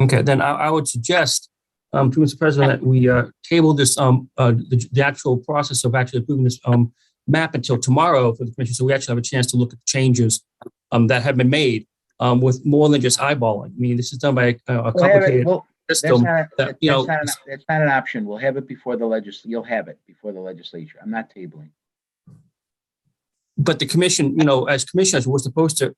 Okay, then I would suggest to Mr. President that we table this, the actual process of actually approving this map until tomorrow for the commission, so we actually have a chance to look at the changes that have been made with more than just eyeballing. I mean, this is done by a complicated system. That's not an option. We'll have it before the you'll have it before the legislature. I'm not tabling. But the commission, as commissioners, we're supposed to,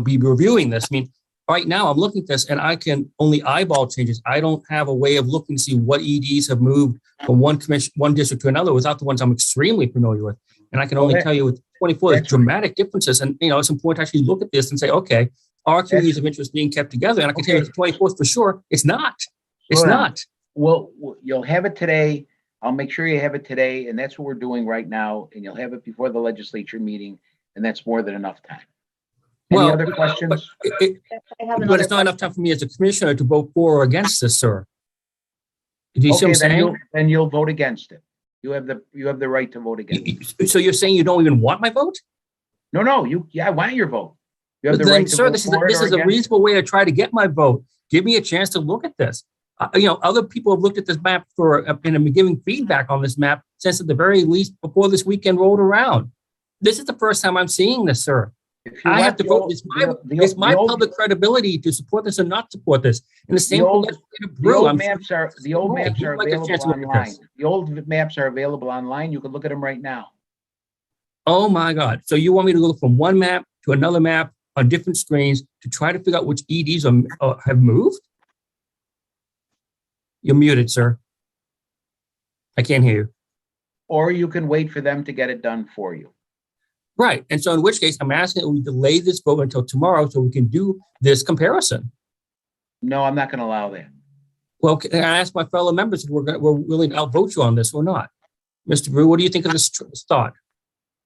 be reviewing this. I mean, right now I'm looking at this and I can only eyeball changes. I don't have a way of looking to see what EDs have moved from one district to another without the ones I'm extremely familiar with. And I can only tell you with 24, there's dramatic differences. And, it's important to actually look at this and say, okay, are communities of interest being kept together? And I can tell you the 24th for sure, it's not. It's not. Well, you'll have it today. I'll make sure you have it today, and that's what we're doing right now, and you'll have it before the legislature meeting, and that's more than enough time. Any other questions? But it's not enough time for me as a commissioner to vote for or against this, sir. Do you see what I'm saying? Then you'll vote against it. You have the right to vote again. So you're saying you don't even want my vote? No, I want your vote. You have the Then, right to sir, vote this for it is or a against. reasonable way to try to get my vote. Give me a chance to look at this. Other people have looked at this map and have been giving feedback on this map since at the very least before this weekend rolled around. This is the first time I'm seeing this, sir. If you I want have to the vote. old- It's my the old- public credibility to support this or not support this. And the same old- legislative The brew. old I'm sure maps are You'd like a available chance to look at online. this. The old maps are available online. You can look at them right now. Oh my God. So you want me to go from one map to another map on different screens to try to figure out which EDs have moved? You're muted, sir. I can't hear you. Or you can wait for them to get it done for you. Right. And so in which case, I'm asking that we delay this vote until tomorrow so we can do this comparison. No, I'm not going to allow that. Well, can I ask my fellow members if we're willing to outvote you on this or not? Mr. Brew, what do you think of this thought?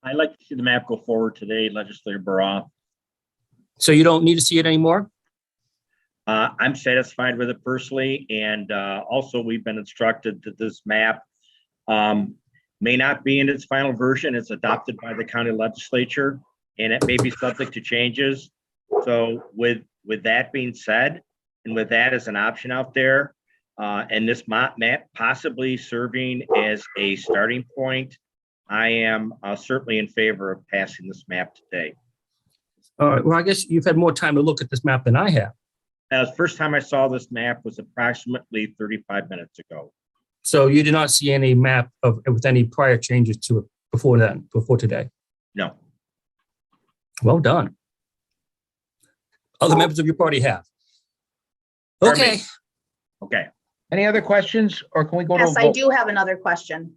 I'd like to see the map go forward today, Legislator Barra. So you don't need to see it anymore? I'm satisfied with it personally, and also we've been instructed that this map may not be in its final version. It's adopted by the county legislature, and it may be subject to changes. So with that being said, and with that as an option out there, and this map possibly serving as a starting point, I am certainly in favor of passing this map today. All right. Well, I guess you've had more time to look at this map than I have. The first time I saw this map was approximately 35 minutes ago. So you did not see any map with any prior changes to it before today? No. Well done. Other members of your party have. Pardon Okay. me. Okay. Any other questions, or can we go to a Yes, I vote? do have another question.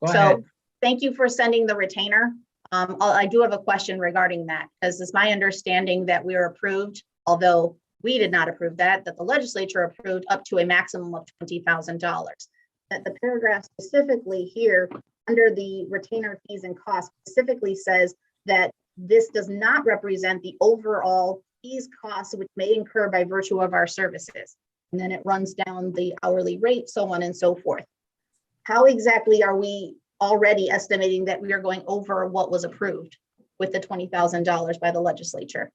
Go So ahead. thank you for sending the retainer. I do have a question regarding that, because it's my understanding that we are approved, although we did not approve that the legislature approved up to a maximum of $20,000. That the paragraph specifically here under the retainer fees and costs specifically says that this does not represent the overall fees costs which may incur by virtue of our services. And then it runs down the hourly rate, so on and so forth. How exactly are we already estimating that we are going over what was approved with the $20,000 by the legislature?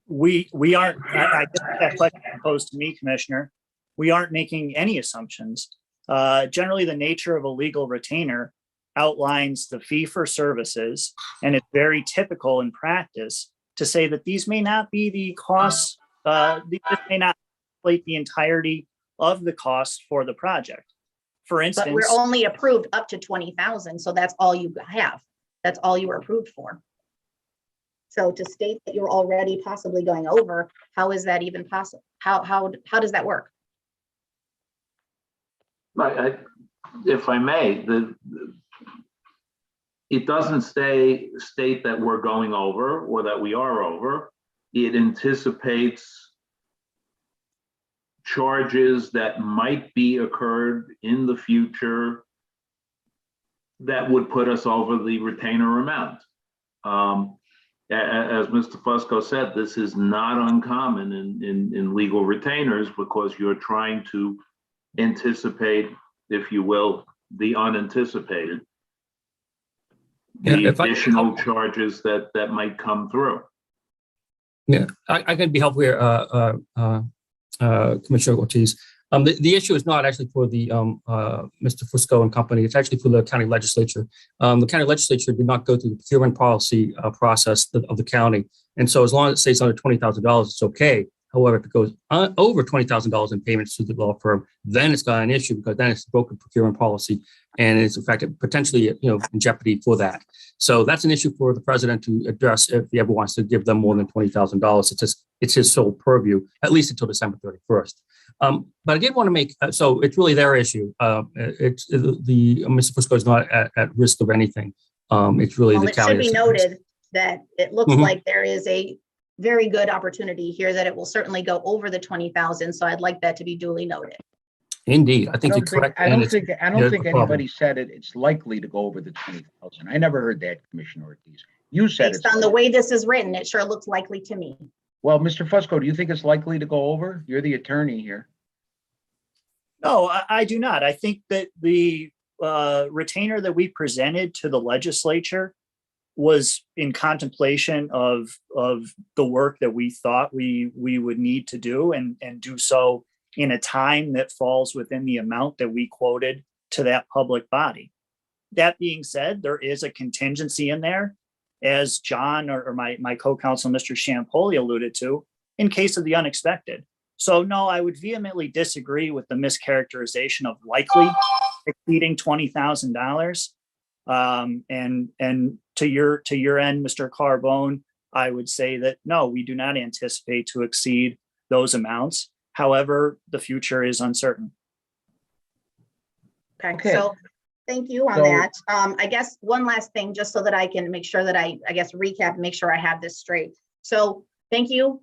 We aren't, I get that question posed to me, Commissioner. We aren't making any assumptions. Generally, the nature of a legal retainer outlines the fee for services, and it's very typical in practice to say that these may not be the costs, this may not inflate the entirety of the cost for the project. For instance, But we're only approved up to 20,000, so that's all you have. That's all you were approved for. So to state that you're already possibly going over, how is that even possible? How does that work? If I may, it doesn't state that we're going over or that we are over. It anticipates charges that might be occurred in the future that would put us over the retainer amount. As Mr. Fusco said, this is not uncommon in legal retainers because you're trying to anticipate, if you will, the unanticipated, the additional charges that might come through. Yeah, I can be helpful here, Commissioner Ortiz. The issue is not actually for the Mr. Fusco and company. It's actually for the county legislature. The county legislature did not go through the procurement policy process of the county, and so as long as it stays under $20,000, it's okay. However, if it goes over $20,000 in payments to the law firm, then it's got an issue because then it's broken procurement policy, and it's in fact potentially in jeopardy for that. So that's an issue for the president to address if he ever wants to give them more than $20,000. It's his sole purview, at least until December 31st. But I did want to make so it's really their issue. Mr. Fusco is not at risk of anything. It's really the county. It should be noted that it looks like there is a very good opportunity here that it will certainly go over the 20,000. So I'd like that to be duly noted. Indeed, I think you're correct. I don't think anybody said it's likely to go over the 20,000. I never heard that, Commissioner Ortiz. You said Based on the way this is written, it sure looks likely to me. Well, Mr. Fusco, do you think it's likely to go over? You're the attorney here. No, I do not. I think that the retainer that we presented to the legislature was in contemplation of the work that we thought we would need to do and do so in a time that falls within the amount that we quoted to that public body. That being said, there is a contingency in there, as John or my co-counsel, Mr. Champoli, alluded to, in case of the unexpected. So no, I would vehemently disagree with the mischaracterization of likely exceeding $20,000. And to your end, Mr. Carbone, I would say that no, we do not anticipate to exceed those amounts. However, the future is uncertain. Okay, so thank you on that. I guess one last thing, just so that I can make sure that I guess recap and make sure I have this straight. So thank you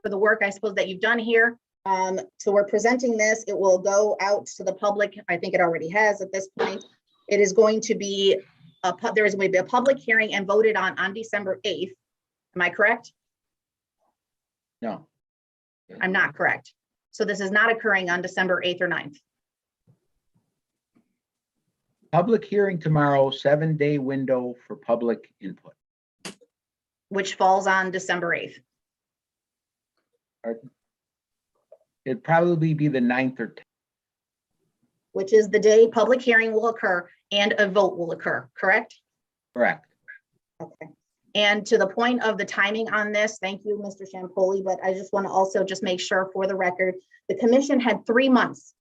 for the work, I suppose, that you've done here. So we're presenting this. It will go out to the public. I think it already has at this point. It is going to be there is going to be a public hearing and voted on December 8th. Am I correct? No. I'm not correct. So this is not occurring on December 8th or 9th. Public hearing tomorrow, 7-day window for public input. Which falls on December 8th. It'd probably be the 9th or 10th. Which is the day public hearing will occur and a vote will occur, correct? Correct. Okay. And to the point of the timing on this, thank you, Mr. Champoli, but I just want to also just make sure for the record, the commission had 3 months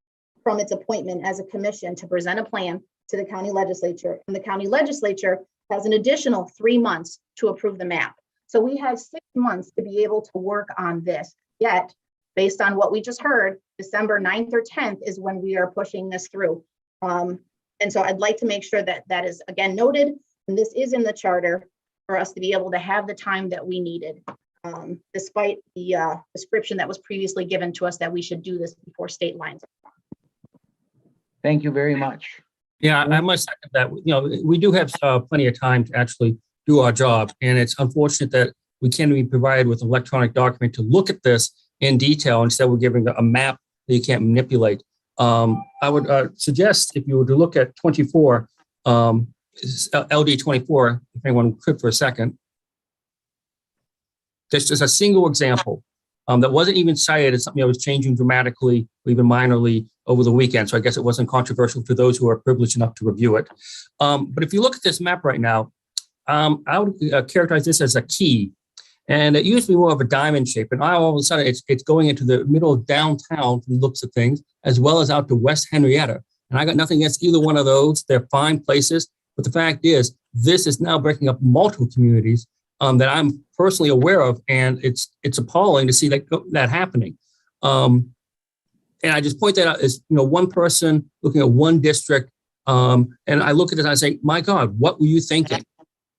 from its appointment as a commission to present a plan to the county legislature, and the county legislature has an additional 3 months to approve the map. So we have 6 months to be able to work on this. Yet, based on what we just heard, December 9th or 10th is when we are pushing this through. And so I'd like to make sure that that is again noted, and this is in the charter for us to be able to have the time that we needed, despite the description that was previously given to us that we should do this before state lines. Thank you very much. Yeah, I must second that. You know, we do have plenty of time to actually do our job, and it's unfortunate that we can't be provided with an electronic document to look at this in detail. Instead, we're giving a map that you can't manipulate. I would suggest if you were to look at 24, LD 24, if anyone could for a second. This is a single example that wasn't even cited as something that was changing dramatically or even minorly over the weekend. So I guess it wasn't controversial to those who are privileged enough to review it. But if you look at this map right now, I would characterize this as a key. And it used to be more of a diamond shape. And now all of a sudden it's going into the middle of downtown from the looks of things, as well as out to West Henrietta. And I got nothing against either one of those. They're fine places. But the fact is, this is now breaking up multiple communities that I'm personally aware of. And it's appalling to see that happening. And I just point that out as, you know, one person looking at one district. And I look at this and I say, my God, what were you thinking?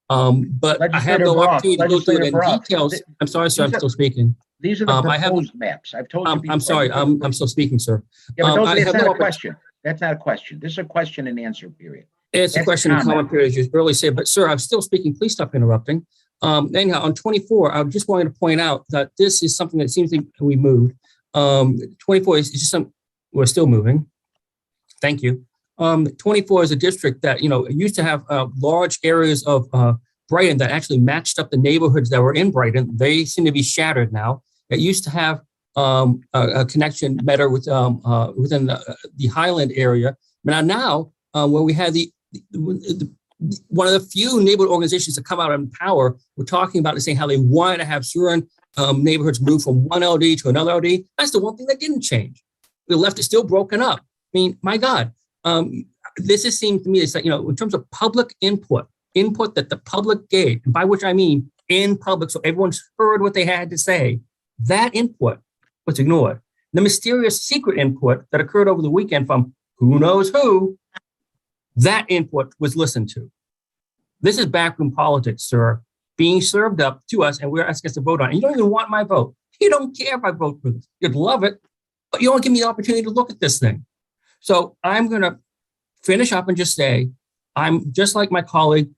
But I have no opportunity to go through it in details. I'm sorry, sir, I'm still speaking. These are the proposed maps. I've told you before. I'm sorry, I'm still speaking, sir. Yeah, but that's not a question. That's not a question. This is a question and answer period. It's a question and comment period, as you earlier said, but sir, I'm still speaking. Please stop interrupting. Anyhow, on 24, I just wanted to point out that this is something that seems to we moved. 24 is just something we're still moving. Thank you. 24 is a district that, you know, used to have large areas of Brighton that actually matched up the neighborhoods that were in Brighton. They seem to be shattered now. It used to have a connection better with within the Highland area. But now where we have the one of the few neighborhood organizations that come out in power, we're talking about and saying how they wanted to have certain neighborhoods move from one LD to another LD. That's the one thing that didn't change. The left is still broken up. I mean, my God. This just seems to me, it's like, you know, in terms of public input that the public gave, and by which I mean in public, so everyone's heard what they had to say, that input was ignored. The mysterious secret input that occurred over the weekend from who knows who, that input was listened to. This is backroom politics, sir, being served up to us, and we're asking us to vote on it. And you don't even want my vote. You don't care if I vote for this. You'd love it, but you don't give me the opportunity to look at this thing. So I'm going to finish up and just say, I'm just like my colleague,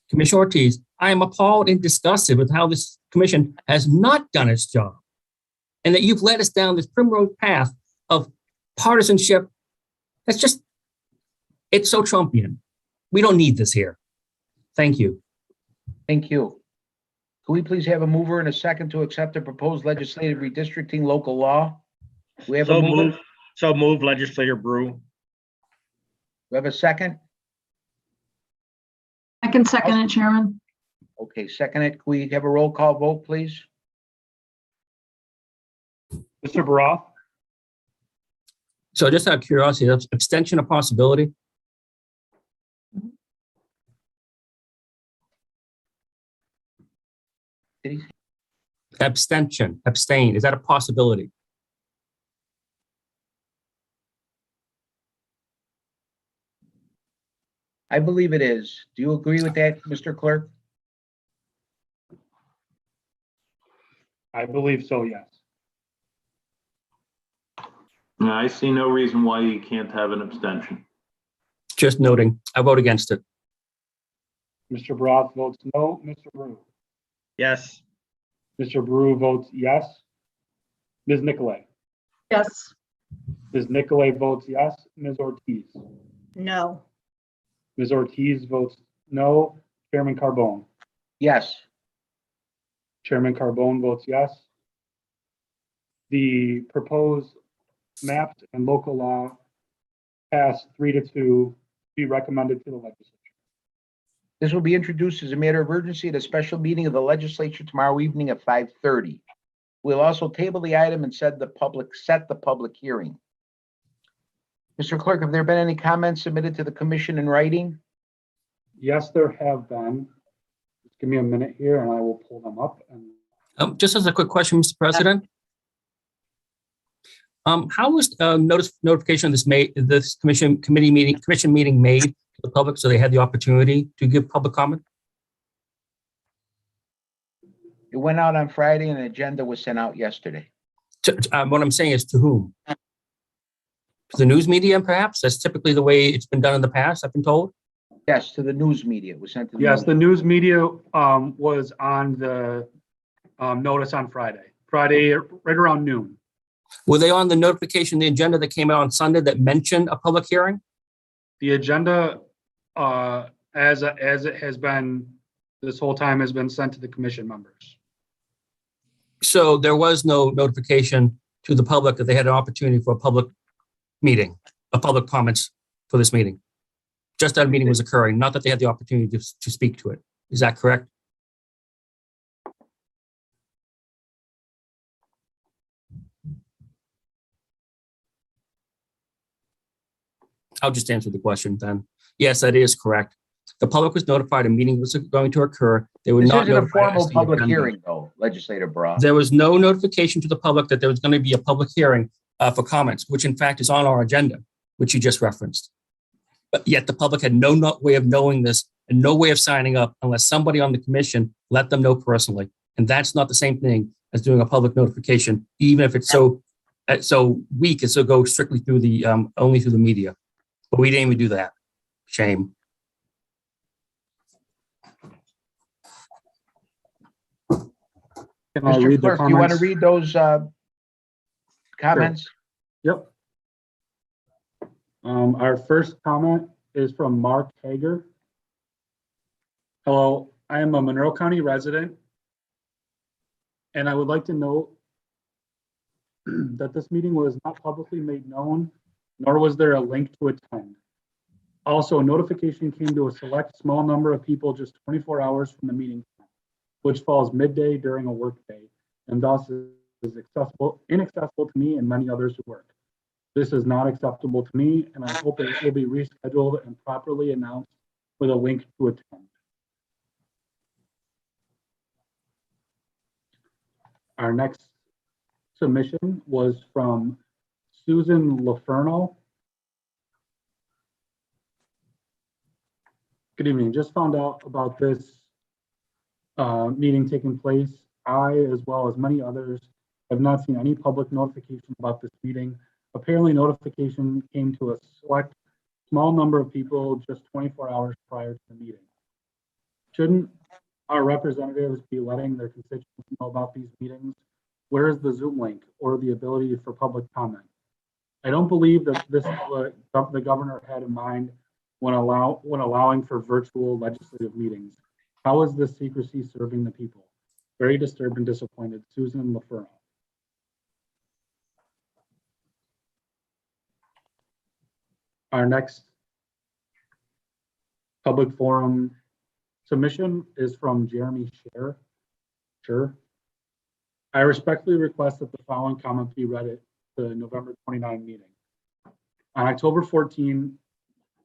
Commissioner Ortiz, I am appalled and disgusted with how this commission has not done its job, and that you've led us down this primrose path of partisanship. It's so Trumpian. We don't need this here. Thank you. Thank you. Can we please have a mover and a second to accept the proposed legislative redistricting local law? We have a So mover. move, so move legislator Brew. We have a second? I can second it, Chairman. Okay, second it. Can we have a roll call vote, please? Mr. Baroff, So just out of curiosity, that's abstention a possibility? Did he? Abstain. Is that a possibility? I believe it is. Do you agree with that, Mr. Clerk? I believe so, yes. Yeah, I see no reason why you can't have an abstention. Just noting, I vote against it. Mr. Baroff votes no. Mr. Brew. Yes. Mr. Brew votes yes. Ms. Nicolay. Yes. Ms. Nicolay votes yes. Ms. Ortiz. No. Ms. Ortiz votes no. Chairman Carbone. Yes. Chairman Carbone votes yes. The proposed maps and local law passed 3-2, be recommended to the legislature. This will be introduced as a matter of urgency at a special meeting of the legislature tomorrow evening at 5:30. We'll also table the item and set the public hearing. Mr. Clerk, have there been any comments submitted to the commission in writing? Yes, there have been. Just give me a minute here and I will pull them up. And Just as a quick question, Mr. President. How was notification of this commission meeting made to the public so they had the opportunity to give public comment? It went out on Friday and an agenda was sent out yesterday. What I'm saying is to whom? To the news media, perhaps? That's typically the way it's been done in the past, I've been told. Yes, to the news media. It was sent to the yes, news. the news media was on the notice on Friday right around noon. Were they on the notification, the agenda that came out on Sunday that mentioned a public hearing? The agenda, as it has been this whole time, has been sent to the commission members. So there was no notification to the public that they had an opportunity for a public meeting, a public comments for this meeting. Just that a meeting was occurring, not that they had the opportunity to speak to it. Is that correct? I'll just answer the question then. Yes, that is correct. The public was notified a meeting was going to occur. They were This not isn't a notified as formal to the public agenda. hearing, though, Legislator Brown. There was no notification to the public that there was going to be a public hearing for comments, which in fact is on our agenda, which you just referenced. But yet the public had no way of knowing this and no way of signing up unless somebody on the commission let them know personally. And that's not the same thing as doing a public notification, even if it's so weak as to go strictly through the only through the media. But we didn't even do that. Shame. Can I Mr. read the Clerk, you want to comments? read those comments? Yep. Our first comment is from Mark Hager. Hello, I am a Monroe County resident, and I would like to note that this meeting was not publicly made known, nor was there a link to attend. Also, notification came to a select small number of people just 24 hours from the meeting, which falls midday during a workday, and thus is inaccessible to me and many others who work. This is not acceptable to me, and I hope it will be rescheduled and properly announced with a link to attend. Our next submission was from Susan LaFerno. Good evening. Just found out about this meeting taking place. I, as well as many others, have not seen any public notification about this meeting. Apparently, notification came to a select small number of people just 24 hours prior to the meeting. Shouldn't our representatives be letting their constituents know about these meetings? Where is the Zoom link or the ability for public comment? I don't believe that this is what the governor had in mind when allowing for virtual legislative meetings. How is this secrecy serving the people? Very disturbed and disappointed. Susan LaFurno. Our next public forum submission is from Jeremy Scher. Sure. I respectfully request that the following comment be read at the November 29 meeting. On October 14,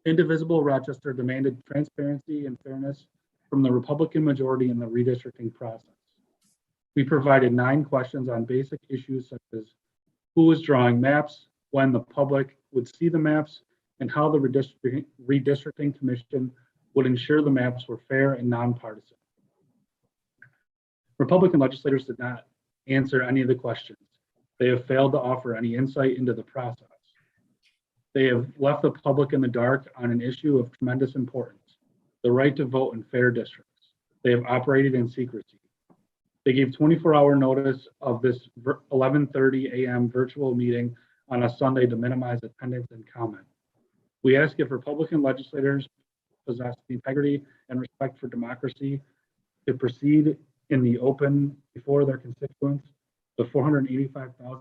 Indivisible Rochester demanded transparency and fairness from the Republican majority in the redistricting process. We provided 9 questions on basic issues such as who was drawing maps, when the public would see the maps, and how the redistricting commission would ensure the maps were fair and nonpartisan. Republican legislators did not answer any of the questions. They have failed to offer any insight into the process. They have left the public in the dark on an issue of tremendous importance, the right to vote in fair districts. They have operated in secrecy. They gave 24-hour notice of this 11:30 a.m. virtual meeting on a Sunday to minimize attendance and comment. We ask if Republican legislators possess the integrity and respect for democracy to proceed in the open before their constituents, the 485,000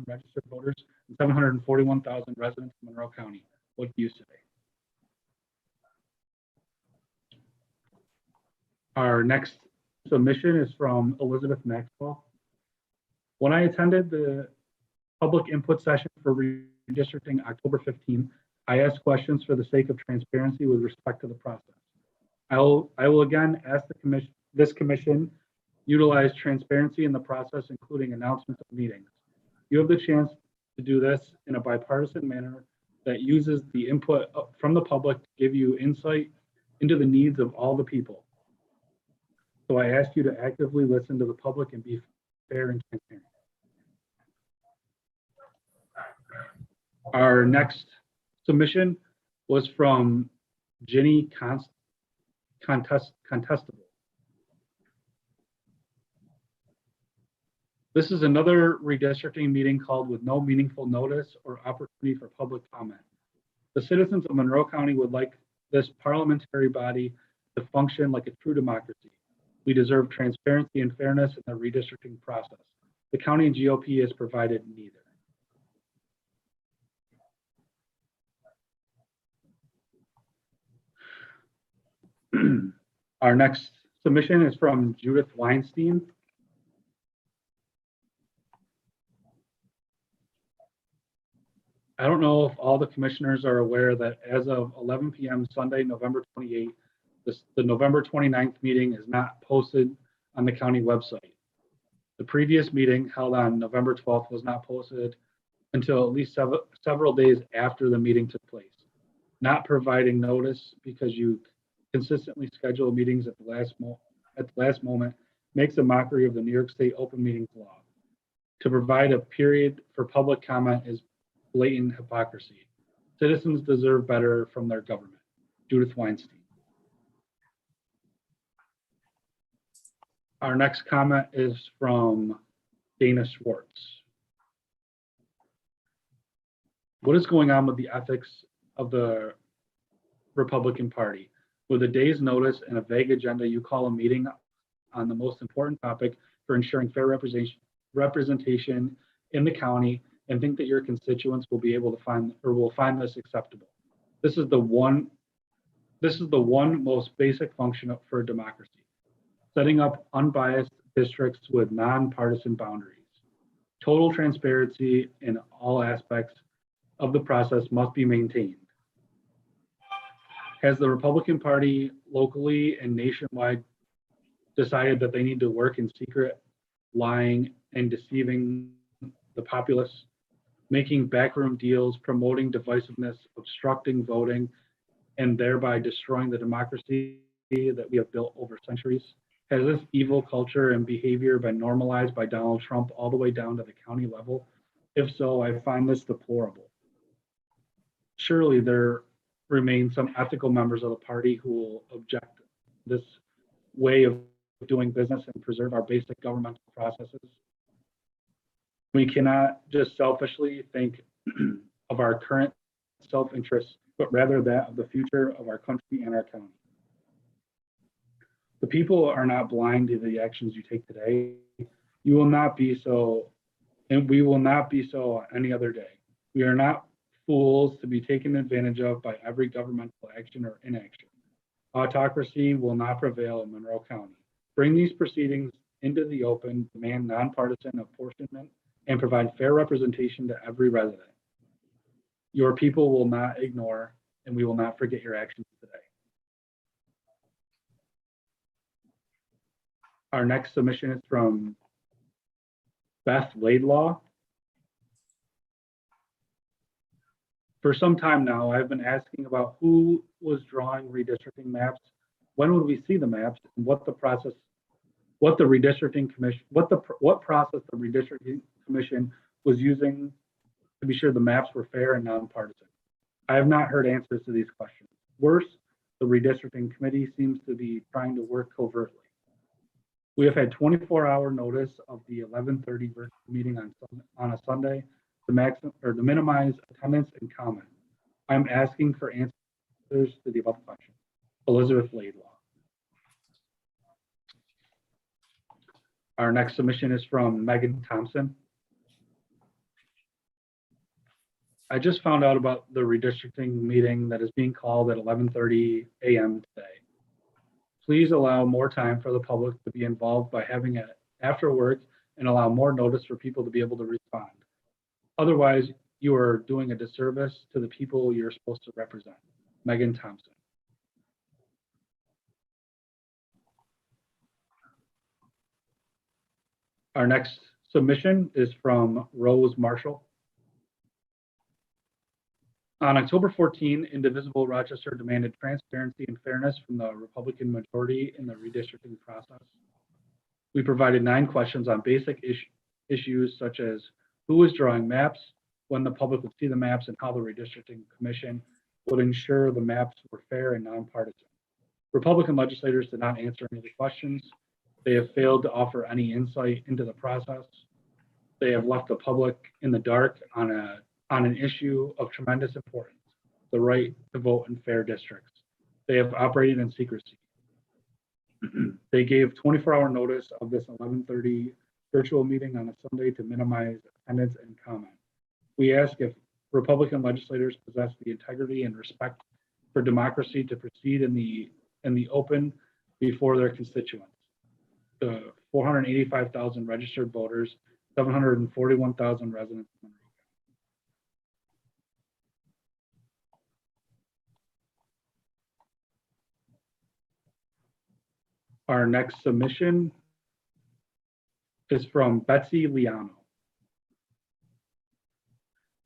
registered voters and 741,000 residents of Monroe County. What do you say? Our next submission is from Elizabeth Maxwell. When I attended the public input session for redistricting October 15, I asked questions for the sake of transparency with respect to the process. I will again ask this commission utilize transparency in the process, including announcements of meetings. You have the chance to do this in a bipartisan manner that uses the input from the public to give you insight into the needs of all the people. So I ask you to actively listen to the public and be fair and transparent. Our next submission was from Ginny Contestable. This is another redistricting meeting called with no meaningful notice or opportunity for public comment. The citizens of Monroe County would like this parliamentary body to function like a true democracy. We deserve transparency and fairness in the redistricting process. The county and GOP has provided neither. Our next submission is from Judith Weinstein. I don't know if all the commissioners are aware that as of 11 p.m. Sunday, November 28th, the November 29th meeting is not posted on the county website. The previous meeting held on November 12th was not posted until at least several days after the meeting took place. Not providing notice because you consistently schedule meetings at the last moment makes a mockery of the New York State open meetings law. To provide a period for public comment is blatant hypocrisy. Citizens deserve better from their government. Judith Weinstein. Our next comment is from Dana Schwartz. What is going on with the ethics of the Republican Party? With a day's notice and a vague agenda, you call a meeting on the most important topic for ensuring fair representation in the county and think that your constituents will be able to find this acceptable. This is the one most basic function for a democracy. Setting up unbiased districts with nonpartisan boundaries. Total transparency in all aspects of the process must be maintained. Has the Republican Party locally and nationwide decided that they need to work in secret, lying and deceiving the populace, making backroom deals, promoting divisiveness, obstructing voting, and thereby destroying the democracy that we have built over centuries? Has this evil culture and behavior been normalized by Donald Trump all the way down to the county level? If so, I find this deplorable. Surely there remain some ethical members of the party who will object this way of doing business and preserve our basic governmental processes. We cannot just selfishly think of our current self-interest, but rather that of the future of our country and our county. The people are not blind to the actions you take today. You will not be so, and we will not be so any other day. We are not fools to be taken advantage of by every governmental action or inaction. Autocracy will not prevail in Monroe County. Bring these proceedings into the open, demand nonpartisan apportionment, and provide fair representation to every resident. Your people will not ignore, and we will not forget your actions today. Our next submission is from Beth Laidlaw. For some time now, I've been asking about who was drawing redistricting maps, when would we see the maps, and what process the redistricting commission was using to be sure the maps were fair and nonpartisan. I have not heard answers to these questions. Worse, the redistricting committee seems to be trying to work covertly. We have had 24-hour notice of the 11:30 virtual meeting on a Sunday to minimize attendance and comment. I'm asking for answers to the above question. Elizabeth Laidlaw. Our next submission is from Megan Thompson. I just found out about the redistricting meeting that is being called at 11:30 a.m. today. Please allow more time for the public to be involved by having it after work and allow more notice for people to be able to respond. Otherwise, you are doing a disservice to the people you're supposed to represent. Megan Thompson. Our next submission is from Rose Marshall. On October 14, Indivisible Rochester demanded transparency and fairness from the Republican majority in the redistricting process. We provided 9 questions on basic issues such as who was drawing maps, when the public would see the maps, and how the redistricting commission would ensure the maps were fair and nonpartisan. Republican legislators did not answer any of the questions. They have failed to offer any insight into the process. They have left the public in the dark on an issue of tremendous importance, the right to vote in fair districts. They have operated in secrecy. They gave 24-hour notice of this 11:30 virtual meeting on a Sunday to minimize attendance and comment. We ask if Republican legislators possess the integrity and respect for democracy to proceed in the open before their constituents. The 485,000 registered voters, 741,000 residents in Monroe. Our next submission is from Betsy Liano.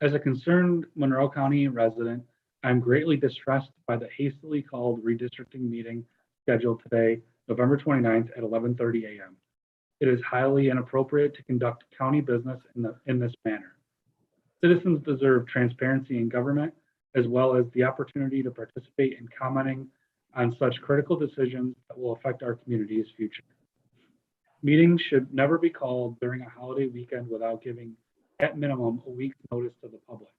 As a concerned Monroe County resident, I'm greatly distressed by the hastily called redistricting meeting scheduled today, November 29th at 11:30 a.m. It is highly inappropriate to conduct county business in this manner. Citizens deserve transparency in government, as well as the opportunity to participate in commenting on such critical decisions that will affect our community's future. Meetings should never be called during a holiday weekend without giving, at minimum, a week's notice to the public.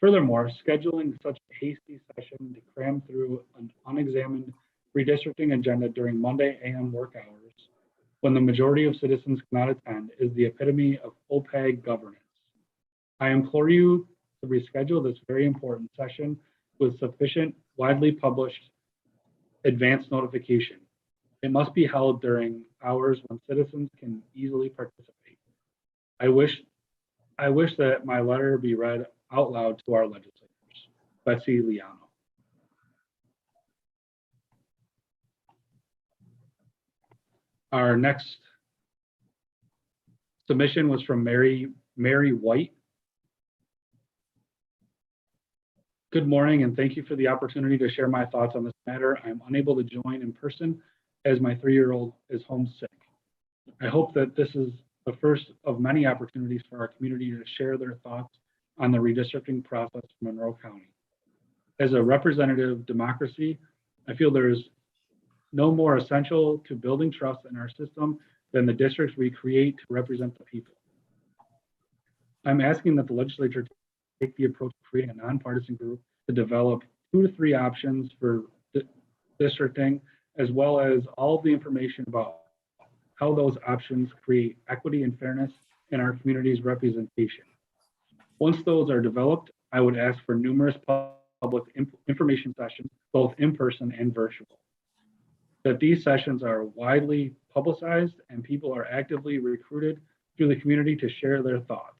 Furthermore, scheduling such a hasty session to cram through an unexamined redistricting agenda during Monday AM work hours, when the majority of citizens cannot attend, is the epitome of opaque governance. I implore you to reschedule this very important session with sufficient, widely published advance notification. It must be held during hours when citizens can easily participate. I wish that my letter be read out loud to our legislators. Betsy Liano. Our next submission was from Mary White. Good morning, and thank you for the opportunity to share my thoughts on this matter. I'm unable to join in person as my 3-year-old is homesick. I hope that this is the first of many opportunities for our community to share their thoughts on the redistricting process in Monroe County. As a representative democracy, I feel there is no more essential to building trust in our system than the districts we create to represent the people. I'm asking that the legislature take the approach of creating a nonpartisan group to develop 2 to 3 options for districting, as well as all of the information about how those options create equity and fairness in our community's representation. Once those are developed, I would ask for numerous public information sessions, both in person and virtual. That these sessions are widely publicized and people are actively recruited through the community to share their thoughts.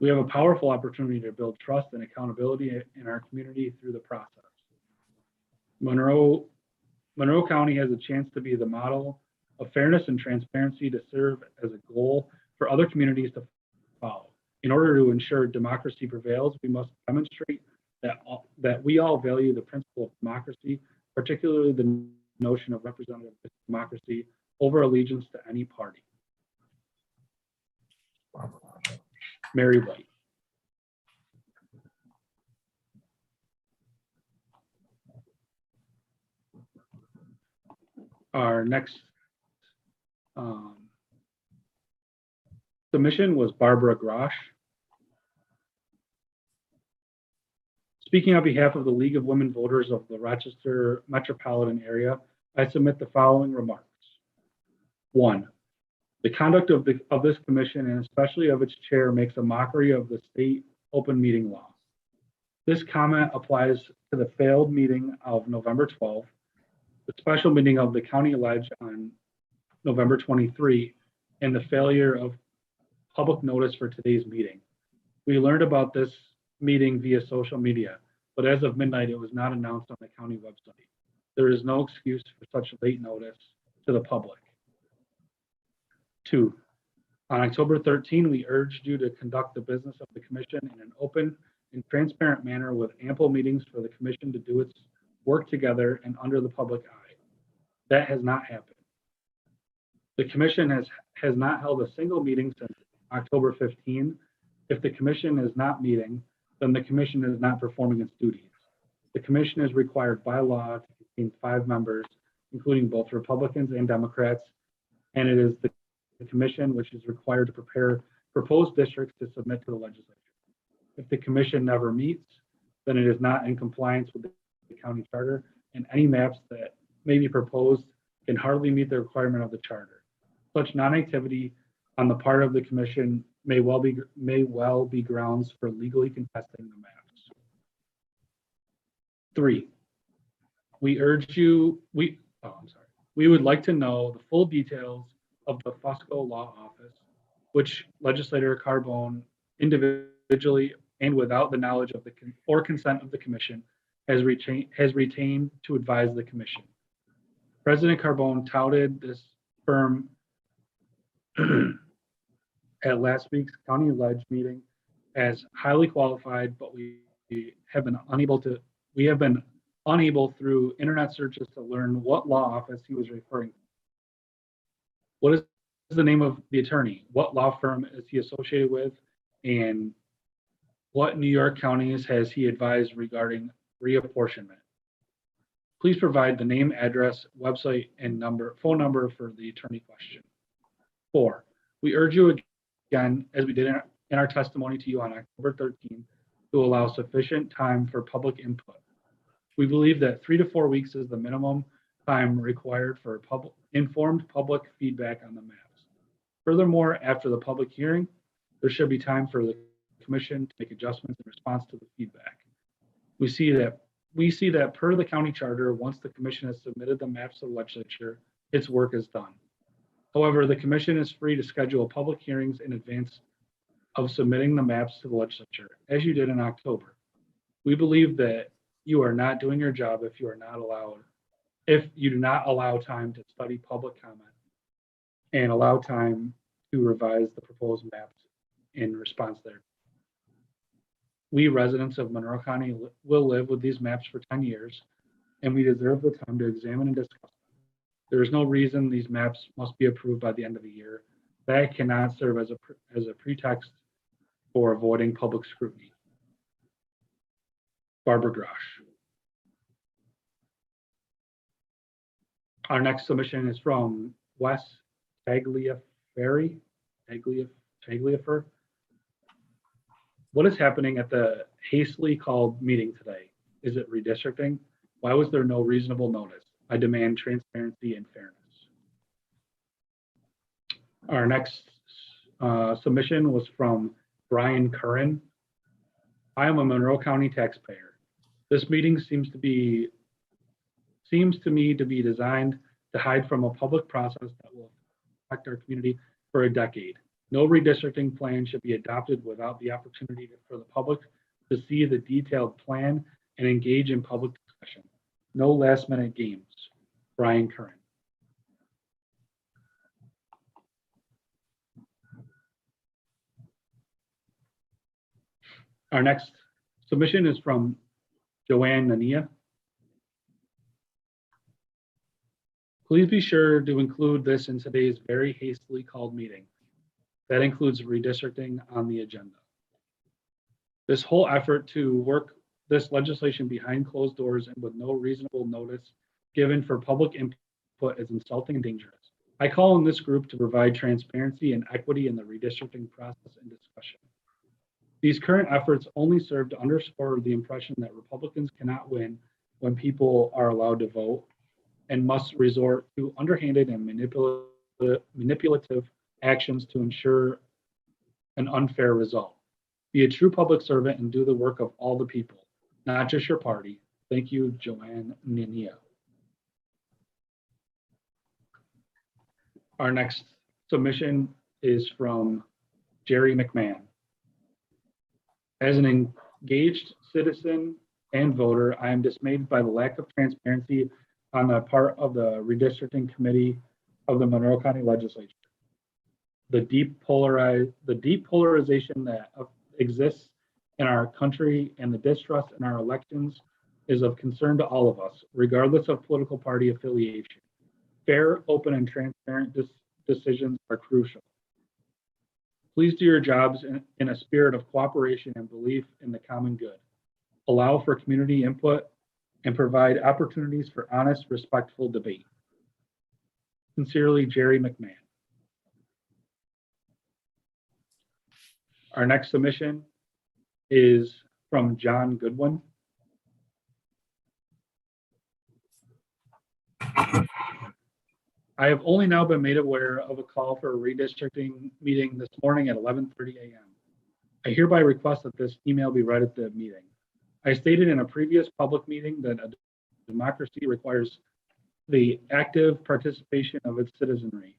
We have a powerful opportunity to build trust and accountability in our community through the process. Monroe County has a chance to be the model of fairness and transparency to serve as a goal for other communities to follow. In order to ensure democracy prevails, we must demonstrate that we all value the principle of democracy, particularly the notion of representative democracy over allegiance to any party. Mary White. Our next submission was Barbara Grosh. Speaking on behalf of the League of Women Voters of the Rochester metropolitan area, I submit the following remarks. 1, the conduct of this commission, and especially of its chair, makes a mockery of the state open meeting law. This comment applies to the failed meeting of November 12th, the special meeting of the county ledge on November 23, and the failure of public notice for today's meeting. We learned about this meeting via social media, but as of midnight, it was not announced on the county website. There is no excuse for such late notice to the public. 2, on October 13, we urged you to conduct the business of the commission in an open and transparent manner with ample meetings for the commission to do its work together and under the public eye. That has not happened. The commission has not held a single meeting since October 15. If the commission is not meeting, then the commission is not performing its duties. The commission is required by law to contain 5 members, including both Republicans and Democrats, and it is the commission which is required to prepare proposed districts to submit to the legislature. If the commission never meets, then it is not in compliance with the county charter, and any maps that may be proposed can hardly meet the requirement of the charter. Such non-activity on the part of the commission may well be grounds for legally contesting the maps. 3, we would like to know the full details of the Fusco Law Office, which Legislator Carbone individually and without the knowledge of or consent of the commission has retained to advise the commission. President Carbone touted this firm at last week's county ledge meeting as highly qualified, but we have been unable through internet searches to learn what law office he was referring to. What is the name of the attorney? What law firm is he associated with? And what New York counties has he advised regarding reapportionment? Please provide the name, address, website, and phone number for the attorney question. 4, we urge you again, as we did in our testimony to you on October 13th, to allow sufficient time for public input. We believe that 3 to 4 weeks is the minimum time required for informed public feedback on the maps. Furthermore, after the public hearing, there should be time for the commission to make adjustments in response to the feedback. We see that per the county charter, once the commission has submitted the maps to the legislature, its work is done. However, the commission is free to schedule public hearings in advance of submitting the maps to the legislature, as you did in October. We believe that you are not doing your job if you do not allow time to study public comment and allow time to revise the proposed maps in response there. We residents of Monroe County will live with these maps for 10 years, and we deserve the time to examine and discuss them. There is no reason these maps must be approved by the end of the year. That cannot serve as a pretext for avoiding public scrutiny. Barbara Grosh. Our next submission is from Wes Tagliaferri. The What is happening at the hastily called meeting today? Is it redistricting? Why was there no reasonable notice? I demand transparency and fairness. Our next submission was from Brian Curran. I am a Monroe County taxpayer. This meeting seems to me to be designed to hide from a public process that will affect our community for a decade. No redistricting plan should be adopted without the opportunity for the public to see the detailed plan and engage in public discussion. No last minute games. Brian Curran. Our next submission is from Joanne Nania. Please be sure to include this in today's very hastily called meeting. That includes redistricting on the agenda. This whole effort to work this legislation behind closed doors and with no reasonable notice given for public input is insulting and dangerous. I call on this group to provide transparency and equity in the redistricting process and discussion. These current efforts only serve to underscore the impression that Republicans cannot win when people are allowed to vote and must resort to underhanded and manipulative actions to ensure an unfair result. Be a true public servant and do the work of all the people, not just your party. Thank you, Joanne Nania. Our next submission is from Jerry McMahon. As an engaged citizen and voter, I am dismayed by the lack of transparency on the part of the redistricting committee of the Monroe County Legislature. The deep polarization that exists in our country and the distrust in our elections is of concern to all of us, regardless of political party affiliation. Fair, open, and transparent decisions are crucial. Please do your jobs in a spirit of cooperation and belief in the common good. Allow for community input and provide opportunities for honest, respectful debate. Sincerely, Jerry McMahon. Our next submission is from John Goodwin. I have only now been made aware of a call for a redistricting meeting this morning at 11:30 a.m. I hereby request that this email be read at the meeting. I stated in a previous public meeting that a democracy requires the active participation of its citizenry.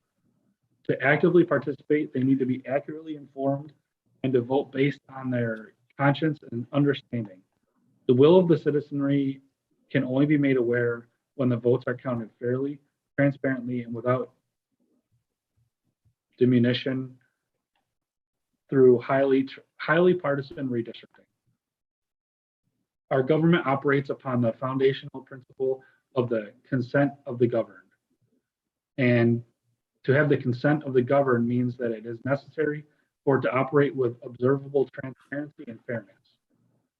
To actively participate, they need to be accurately informed and to vote based on their conscience and understanding. The will of the citizenry can only be made aware when the votes are counted fairly, transparently, and without diminution through highly partisan redistricting. Our government operates upon the foundational principle of the consent of the governed. And to have the consent of the governed means that it is necessary for it to operate with observable transparency and fairness.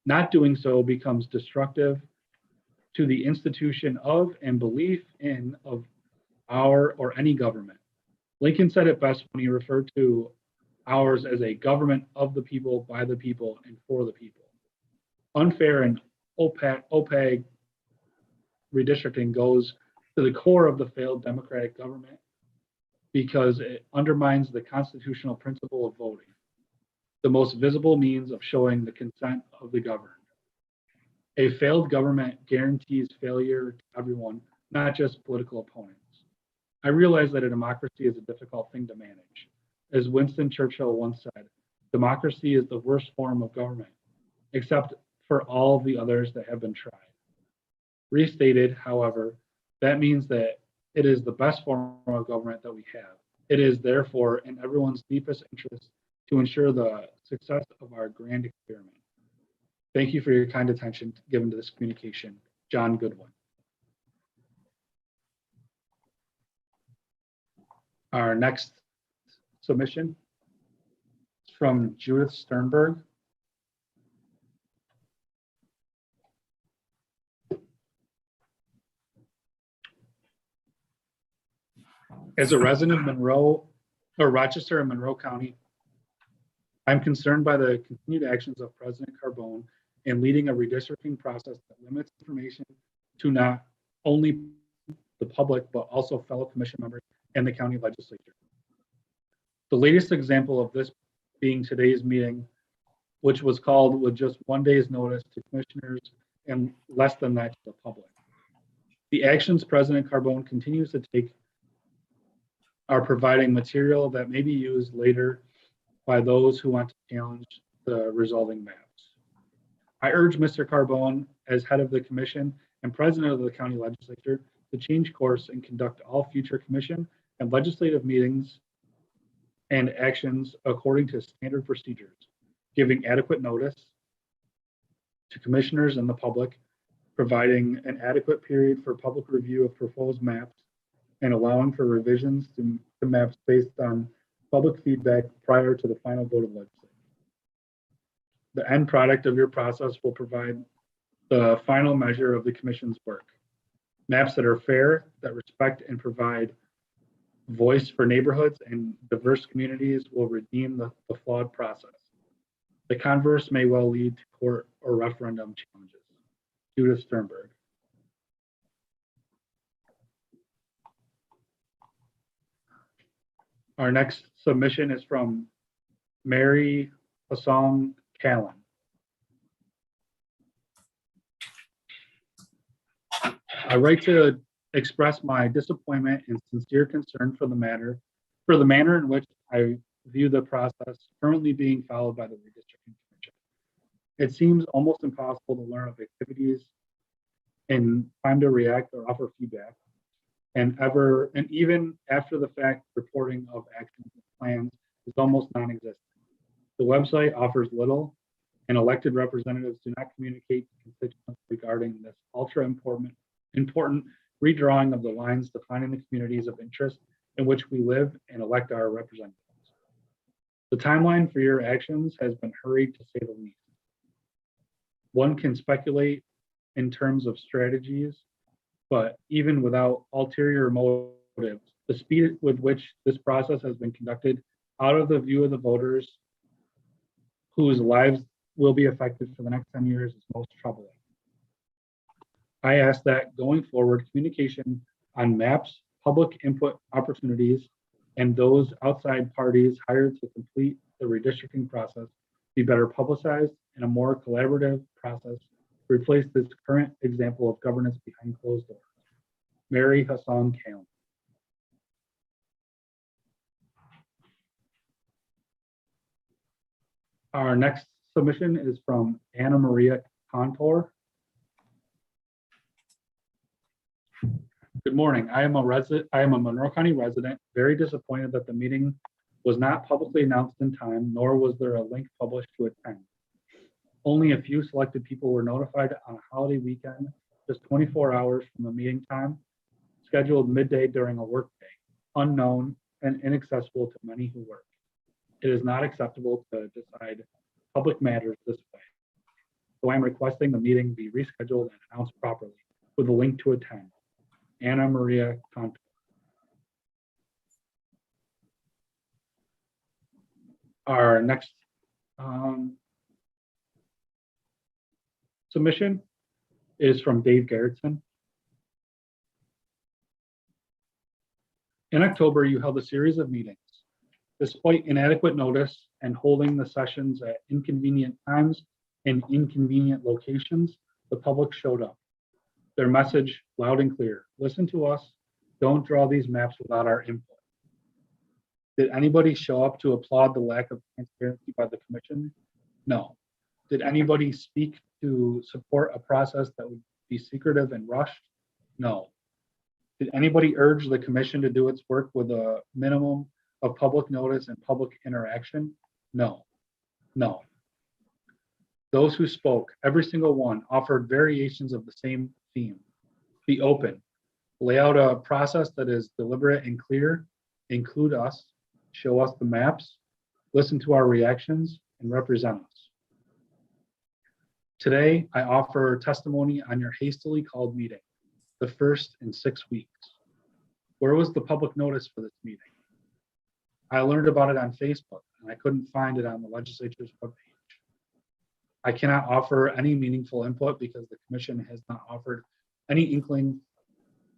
Not doing so becomes destructive to the institution of and belief in of our or any government. Lincoln said it best when he referred to ours as a government of the people, by the people, and for the people. Unfair and opaque redistricting goes to the core of the failed democratic government because it undermines the constitutional principle of voting, the most visible means of showing the consent of the governed. A failed government guarantees failure to everyone, not just political opponents. I realize that a democracy is a difficult thing to manage. As Winston Churchill once said, democracy is the worst form of government, except for all the others that have been tried. Restated, however, that means that it is the best form of government that we have. It is therefore in everyone's deepest interest to ensure the success of our grand experiment. Thank you for your kind attention given to this communication. John Goodwin. Our next submission is from Judith Sternberg. As a resident of Monroe or Rochester and Monroe County, I'm concerned by the continued actions of President Carbone in leading a redistricting process that limits information to not only the public, but also fellow commission members and the county legislature. The latest example of this being today's meeting, which was called with just 1 day's notice to commissioners and less than that to the public. The actions President Carbone continues to take are providing material that may be used later by those who want to challenge the resolving maps. I urge Mr. Carbone, as head of the commission and president of the county legislature, to change course and conduct all future commission and legislative meetings and actions according to standard procedures, giving adequate notice to commissioners and the public, providing an adequate period for public review of proposed maps, and allowing for revisions to maps based on public feedback prior to the final vote of legislature. The end product of your process will provide the final measure of the commission's work. Maps that are fair, that respect and provide voice for neighborhoods and diverse communities will redeem the flawed process. The converse may well lead to court or referendum challenges. Judith Sternberg. Our next submission is from Mary Hassan Callan. I write to express my disappointment and sincere concern for the manner in which I view the process currently being followed by the Redistricting Commission. It seems almost impossible to learn of activities in time to react or offer feedback, and even after the fact reporting of actions and plans is almost non-existent. The website offers little, and elected representatives do not communicate to constituents regarding this ultra important redrawing of the lines defining the communities of interest in which we live and elect our representatives. The timeline for your actions has been hurried, to say the least. One can speculate in terms of strategies, but even without ulterior motives, the speed with which this process has been conducted out of the view of the voters whose lives will be affected for the next 10 years is most troubling. I ask that going forward, communication on maps, public input opportunities, and those outside parties hired to complete the redistricting process be better publicized and a more collaborative process to replace this current example of governance behind closed doors. Mary Hassan Callan. Our next submission is from Anna Maria Contour. Good morning. I am a Monroe County resident, very disappointed that the meeting was not publicly announced in time, nor was there a link published to attend. Only a few selected people were notified on a holiday weekend, just 24 hours from the meeting time, scheduled midday during a workday, unknown and inaccessible to many who work. It is not acceptable to decide public matters this way. So I am requesting the meeting be rescheduled and announced properly with a link to attend. Anna Maria Contour. Our next submission is from Dave Gerritsen. In October, you held a series of meetings. Despite inadequate notice and holding the sessions at inconvenient times and inconvenient locations, the public showed up. Their message loud and clear: listen to us, don't draw these maps without our input. Did anybody show up to applaud the lack of transparency by the commission? No. Did anybody speak to support a process that would be secretive and rushed? No. Did anybody urge the commission to do its work with a minimum of public notice and public interaction? No. No. Those who spoke, every single one, offered variations of the same theme. Be open. Lay out a process that is deliberate and clear. Include us. Show us the maps. Listen to our reactions and represent us. Today, I offer testimony on your hastily called meeting, the first in 6 weeks. Where was the public notice for this meeting? I learned about it on Facebook. and I couldn't find it on the legislature's webpage. I cannot offer any meaningful input because the commission has not offered any inkling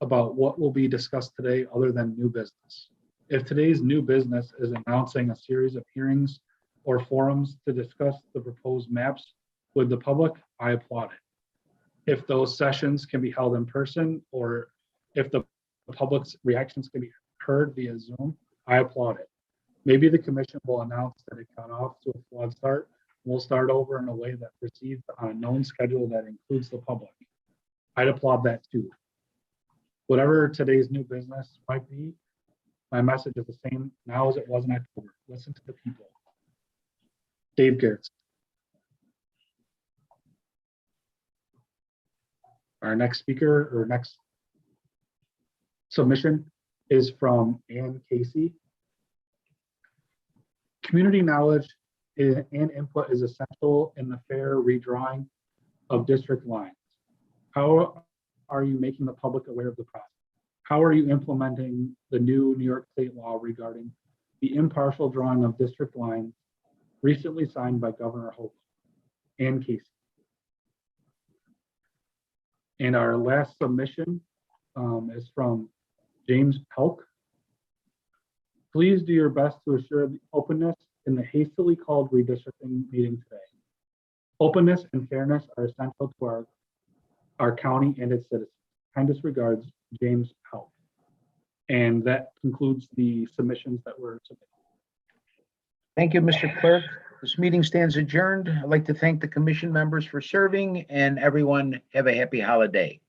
about what will be discussed today other than new business. If today's new business is announcing a series of hearings or forums to discuss the proposed maps with the public, I applaud it. If those sessions can be held in person, or if the public's reactions can be heard via Zoom, I applaud it. Maybe the commission will announce that it got off to a flawed start. We'll start over in a way that proceeds on a known schedule that includes the public. I'd applaud that too. Whatever today's new business might be, my message is the same now as it was in October. Listen to the people. Dave Garrett. Our next speaker or next submission is from Ann Casey. Community knowledge and input is essential in the fair redrawing of district lines. How are you making the public aware of the process? How are you implementing the new New York State law regarding the impartial drawing of district lines recently signed by Governor Hochul? Ann Casey. And our last submission is from James Pelk. Please do your best to assure the openness in the hastily called redistricting meeting today. Openness and fairness are essential to our county and its citizens. Kindest regards, James Pelk. And that concludes the submissions that were submitted. Thank you, Mr. Clerk. This meeting stands adjourned. I'd like to thank the commission members for serving, and everyone have a happy holiday.